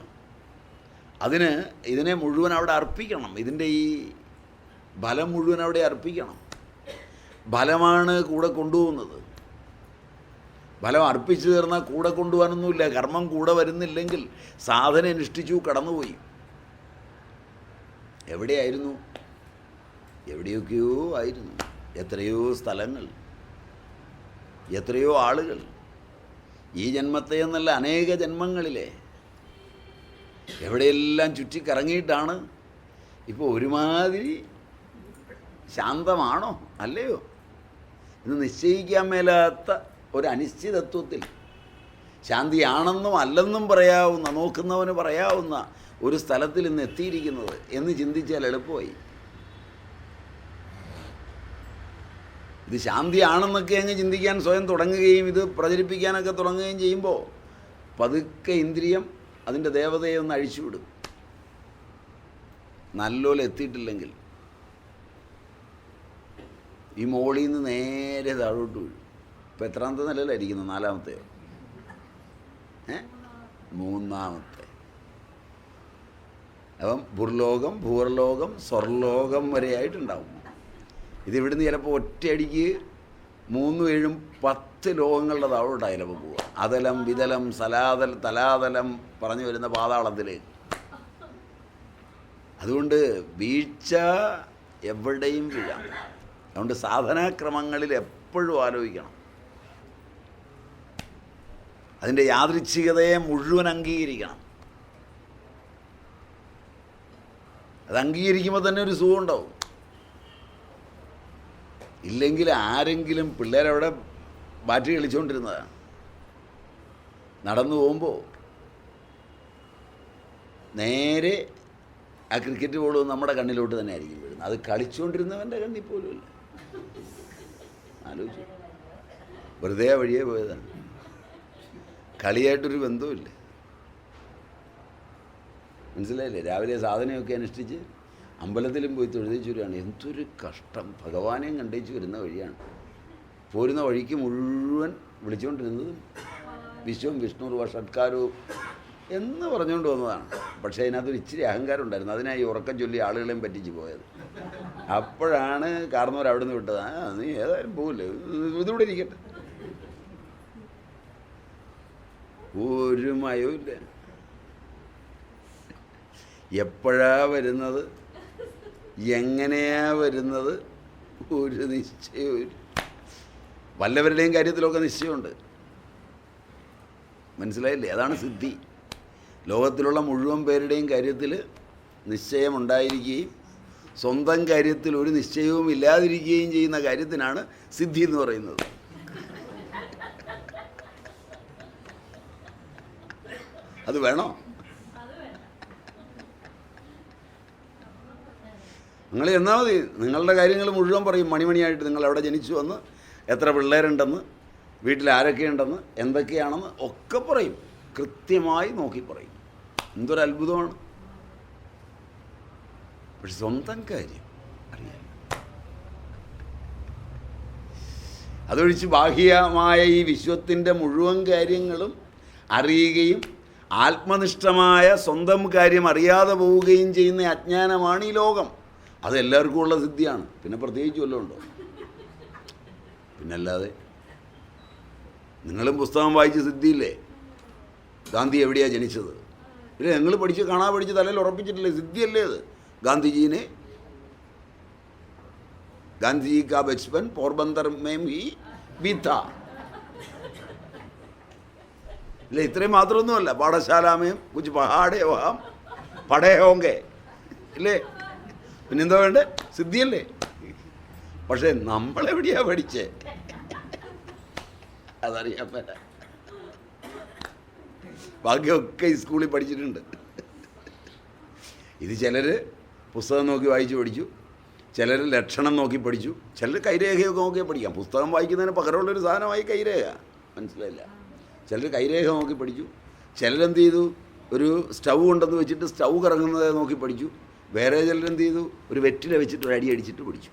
ഇതിനെ മുഴുവൻ അവിടെ അർപ്പിക്കണം. ഇതിൻ്റെ ഈ ഫലം മുഴുവൻ അവിടെ അർപ്പിക്കണം. ഫലമാണ് കൂടെ കൊണ്ടുപോകുന്നത്. ഫലം അർപ്പിച്ചു തീർന്നാൽ കൂടെ കൊണ്ടുപോകാനൊന്നുമില്ല. കർമ്മം കൂടെ വരുന്നില്ലെങ്കിൽ സാധന അനുഷ്ഠിച്ചു കടന്നുപോയി. എവിടെയായിരുന്നു? എവിടെയൊക്കെയോ ആയിരുന്നു. എത്രയോ സ്ഥലങ്ങൾ, എത്രയോ ആളുകൾ. ഈ ജന്മത്തെ എന്നല്ല, അനേക ജന്മങ്ങളിലെ എവിടെയെല്ലാം ചുറ്റിക്കറങ്ങിയിട്ടാണ് ഇപ്പോൾ ഒരുമാതിരി ശാന്തമാണോ അല്ലയോ എന്ന് നിശ്ചയിക്കാൻ മേലാത്ത ഒരു അനിശ്ചിതത്വത്തിൽ, ശാന്തിയാണെന്നും അല്ലെന്നും പറയാവുന്ന, നോക്കുന്നവന് പറയാവുന്ന ഒരു സ്ഥലത്തിൽ ഇന്ന് എത്തിയിരിക്കുന്നത് എന്ന് ചിന്തിച്ചാൽ എളുപ്പമായി. ഇത് ശാന്തിയാണെന്നൊക്കെ അങ്ങ് ചിന്തിക്കാൻ സ്വയം തുടങ്ങുകയും ഇത് പ്രചരിപ്പിക്കാനൊക്കെ തുടങ്ങുകയും ചെയ്യുമ്പോൾ പതുക്കെ ഇന്ദ്രിയം അതിൻ്റെ ദേവതയെ ഒന്ന് അഴിച്ചുവിടും. നല്ലോലെ എത്തിയിട്ടില്ലെങ്കിൽ ഈ മോളിൽ നിന്ന് നേരെ താഴോട്ട് വീഴും. ഇപ്പോൾ എത്രാമത്തെ നിലയിലായിരിക്കുന്നു? 4-മത്തെയോ? 3-മത്തെ. അപ്പം ഭൂർലോകം, ഭൂവർലോകം, സ്വർലോകം വരെയായിട്ടുണ്ടാവും. ഇതിവിടുന്ന് ചിലപ്പോൾ ഒറ്റയടിക്ക് 3, 7, 10 ലോകങ്ങളുടെ താഴോട്ടാണ് ചിലപ്പോൾ പോവുക. അതലം, വിതലം, തലാതലം പറഞ്ഞു വരുന്ന പാതാളത്തിലേക്ക്. അതുകൊണ്ട് വീഴ്ച എവിടെയും വീഴാം. അതുകൊണ്ട് സാധനാക്രമങ്ങളിൽ എപ്പോഴും ആലോചിക്കണം. അതിൻ്റെ യാദൃച്ഛികതയെ മുഴുവൻ അംഗീകരിക്കണം. അത് അംഗീകരിക്കുമ്പോൾ തന്നെ ഒരു സുഖം ഉണ്ടാവും. ഇല്ലെങ്കിൽ ആരെങ്കിലും പിള്ളേരവിടെ ബാറ്റ് കളിച്ചുകൊണ്ടിരുന്നതാണ്. നടന്നു പോകുമ്പോൾ നേരെ ആ ക്രിക്കറ്റ് ബോൾ നമ്മുടെ കണ്ണിലോട്ട് തന്നെ ആയിരിക്കും വീഴുന്നത്. അത് കളിച്ചുകൊണ്ടിരുന്നവൻ്റെ കണ്ണിൽ പോലുമില്ല. ആലോചിച്ചു, വെറുതെ ആ വഴിയേ പോയതാണ്. കളിയായിട്ടൊരു ബന്ധവുമില്ല. മനസ്സിലായില്ലേ? രാവിലെ സാധനമൊക്കെ അനുഷ്ഠിച്ച് അമ്പലത്തിലും പോയി തൊഴുതിച്ചു വരികയാണ്. എന്തൊരു കഷ്ടം! ഭഗവാനെയും കണ്ടേച്ച് വരുന്ന വഴിയാണ്. പോരുന്ന വഴിക്ക് മുഴുവൻ വിളിച്ചുകൊണ്ടിരുന്നത് വിശ്വം വിഷ്ണുർവ ഷട്കാരവും എന്ന് പറഞ്ഞുകൊണ്ട് വന്നതാണ്. പക്ഷേ അതിനകത്തൊരു ഇച്ചിരി അഹങ്കാരം ഉണ്ടായിരുന്നു. അതിനായി ഉറക്കം ചൊല്ലി ആളുകളെയും പറ്റിച്ച് പോയത്. അപ്പോഴാണ് കാരണവർ അവിടെ നിന്ന് വിട്ടത്. നീ ഏതായാലും പോകില്ലേ, ഇതിലൂടെ ഇരിക്കട്ടെ. ഒരു മയവും ഇല്ല. എപ്പോഴാ വരുന്നത്, എങ്ങനെയാ വരുന്നത്, ഒരു നിശ്ചയവും. വല്ലവരുടെയും കാര്യത്തിലൊക്കെ നിശ്ചയമുണ്ട്. മനസ്സിലായില്ലേ? അതാണ് സിദ്ധി. ലോകത്തിലുള്ള മുഴുവൻ പേരുടെയും കാര്യത്തിൽ നിശ്ചയമുണ്ടായിരിക്കുകയും സ്വന്തം കാര്യത്തിൽ ഒരു നിശ്ചയവും ഇല്ലാതിരിക്കുകയും ചെയ്യുന്ന കാര്യത്തിനാണ് സിദ്ധി എന്ന് പറയുന്നത്. അത് വേണോ? നിങ്ങൾ എന്നാൽ മതി. നിങ്ങളുടെ കാര്യങ്ങൾ മുഴുവൻ പറയും മണിമണിയായിട്ട്. നിങ്ങൾ എവിടെ ജനിച്ചു വന്ന്, എത്ര പിള്ളേരുണ്ടെന്ന്, വീട്ടിൽ ആരൊക്കെയുണ്ടെന്ന്, എന്തൊക്കെയാണെന്ന് ഒക്കെ പറയും. കൃത്യമായി നോക്കി പറയും. എന്തൊരു അത്ഭുതമാണ്. പക്ഷെ സ്വന്തം കാര്യം അറിയാം. അതൊഴിച്ച് ബാഹ്യമായ ഈ വിശ്വത്തിൻ്റെ മുഴുവൻ കാര്യങ്ങളും അറിയുകയും ആത്മനിഷ്ഠമായ സ്വന്തം കാര്യം അറിയാതെ പോവുകയും ചെയ്യുന്ന അജ്ഞാനമാണ് ഈ ലോകം. അത് എല്ലാവർക്കും ഉള്ള സിദ്ധിയാണ്. പിന്നെ പ്രത്യേകിച്ച് വല്ലതും ഉണ്ടോ? പിന്നല്ലാതെ നിങ്ങളും പുസ്തകം വായിച്ച് സിദ്ധിയില്ലേ? ഗാന്ധി എവിടെയാണ് ജനിച്ചത്? ഇല്ല, നിങ്ങൾ പഠിച്ച് പഠിച്ച് തലയിൽ ഉറപ്പിച്ചിട്ടില്ലേ? സിദ്ധിയല്ലേ അത്? ഗാന്ധിജീനെ ഗാന്ധിജി കാ ബച്പൻ പോർബന്ദർ മേം ഹി ബീത. ഇല്ല, ഇത്രയും മാത്രമൊന്നുമല്ല. പാഠശാലാമേം കുച്ച് പഹാടെ വഹാം പടേ ഹോങ്കെ ഇല്ലേ? പിന്നെന്താ വേണ്ടേ? സിദ്ധിയല്ലേ? പക്ഷേ നമ്മളെവിടെയാ പഠിച്ചേ? അതറിയാൻ പറ്റാ. ബാക്കിയൊക്കെ ഈ സ്കൂളിൽ പഠിച്ചിട്ടുണ്ട്. ഇത് ചിലർ പുസ്തകം നോക്കി വായിച്ച് പഠിച്ചു, ചിലർ ലക്ഷണം നോക്കി പഠിച്ചു, ചിലർ കൈരേഖയൊക്കെ നോക്കിയാൽ പഠിക്കാം. പുസ്തകം വായിക്കുന്നതിന് പകരമുള്ളൊരു സാധനമായി കൈരേഖ. മനസ്സിലായില്ല? ചിലർ കൈരേഖ നോക്കി പഠിച്ചു, ചിലരെന്ത് ചെയ്തു, ഒരു സ്റ്റൗ ഉണ്ടെന്ന് വെച്ചിട്ട് സ്റ്റൗ കറങ്ങുന്നത് നോക്കി പഠിച്ചു. വേറെ ചിലരെന്ത് ചെയ്തു, ഒരു വെറ്റില വെച്ചിട്ട് ഒരു അടി അടിച്ചിട്ട് പഠിച്ചു.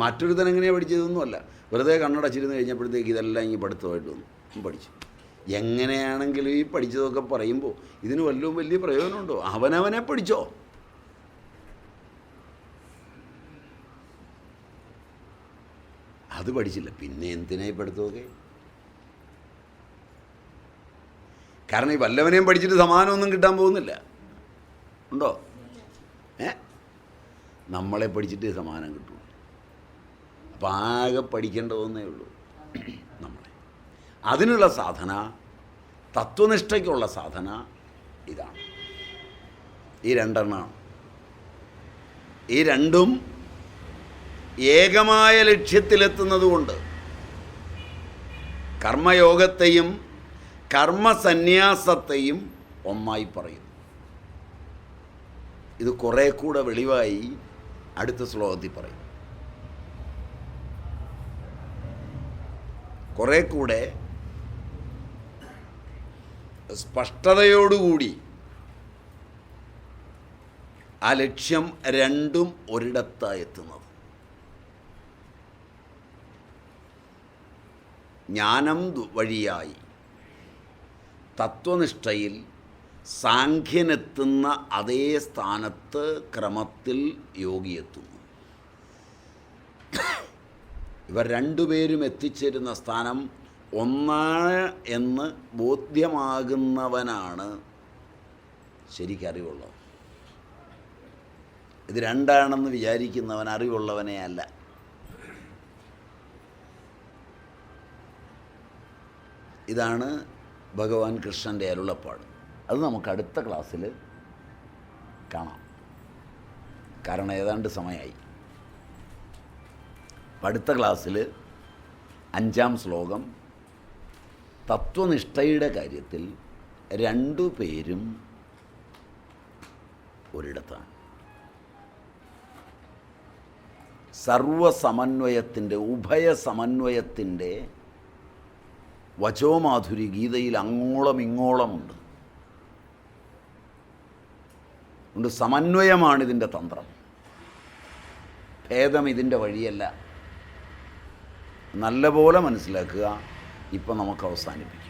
മറ്റൊരുത്തൻ എങ്ങനെയാണ് പഠിച്ചതൊന്നുമല്ല, വെറുതെ കണ്ണടച്ചിരുന്ന് കഴിഞ്ഞപ്പോഴത്തേക്ക് ഇതെല്ലാം ഇങ്ങനെ പഠിത്തമായിട്ട് വന്നു പഠിച്ചു. എങ്ങനെയാണെങ്കിലും ഈ പഠിച്ചതൊക്കെ പറയുമ്പോൾ ഇതിന് വല്ലതും വലിയ പ്രയോജനമുണ്ടോ? അവനവനെ പഠിച്ചോ. അത് പഠിച്ചില്ല, പിന്നെ എന്തിനായി പഠിത്തമൊക്കെ? കാരണം ഈ വല്ലവനെയും പഠിച്ചിട്ട് സമാനമൊന്നും കിട്ടാൻ പോകുന്നില്ല. ഉണ്ടോ? നമ്മളെ പഠിച്ചിട്ട് സമാനം കിട്ടും. അപ്പം ആകെ പഠിക്കേണ്ടതെന്നേ ഉള്ളൂ നമ്മളെ. അതിനുള്ള സാധന, തത്വനിഷ്ഠയ്ക്കുള്ള സാധന ഇതാണ്. ഈ രണ്ടെണ്ണമാണ്. ഈ രണ്ടും ഏകമായ ലക്ഷ്യത്തിലെത്തുന്നത് കൊണ്ട് കർമ്മയോഗത്തെയും കർമ്മസന്യാസത്തെയും ഒന്നായി പറയുന്നു. ഇത് കുറേ കൂടെ വെളിവായി അടുത്ത ശ്ലോകത്തിൽ പറയും. കുറേ കൂടെ സ്പഷ്ടതയോടുകൂടി ആ ലക്ഷ്യം രണ്ടും ഒരിടത്താണ് എത്തുന്നത്. ജ്ഞാനം വഴിയായി തത്വനിഷ്ഠയിൽ സാഖ്യനെത്തുന്ന അതേ സ്ഥാനത്ത് ക്രമത്തിൽ യോഗിയെത്തുന്നു. ഇവർ രണ്ടുപേരും എത്തിച്ചേരുന്ന സ്ഥാനം ഒന്നാണ് എന്ന് ബോധ്യമാകുന്നവനാണ് ശരിക്കറിവുള്ളത്. ഇത് രണ്ടാണെന്ന് വിചാരിക്കുന്നവൻ അറിവുള്ളവനെ അല്ല. ഇതാണ് ഭഗവാൻ കൃഷ്ണൻ്റെ അരുളപ്പാട്. അത് നമുക്ക് അടുത്ത ക്ലാസ്സിൽ കാണാം. കാരണം ഏതാണ്ട് സമയമായി. അടുത്ത ക്ലാസ്സിൽ 5-ാം ശ്ലോകം തത്വനിഷ്ഠയുടെ കാര്യത്തിൽ രണ്ടു പേരും ഒരിടത്താണ്. സർവസമന്വയത്തിൻ്റെ, ഉഭയസമന്വയത്തിൻ്റെ വചോമാധുരി ഗീതയിൽ അങ്ങോളം ഇങ്ങോളമുണ്ട്. അതുകൊണ്ട് സമന്വയമാണിതിൻ്റെ തന്ത്രം, ഭേദം ഇതിൻ്റെ വഴിയല്ല. നല്ലപോലെ മനസ്സിലാക്കുക. ഇപ്പം നമുക്ക് അവസാനിപ്പിക്കാം.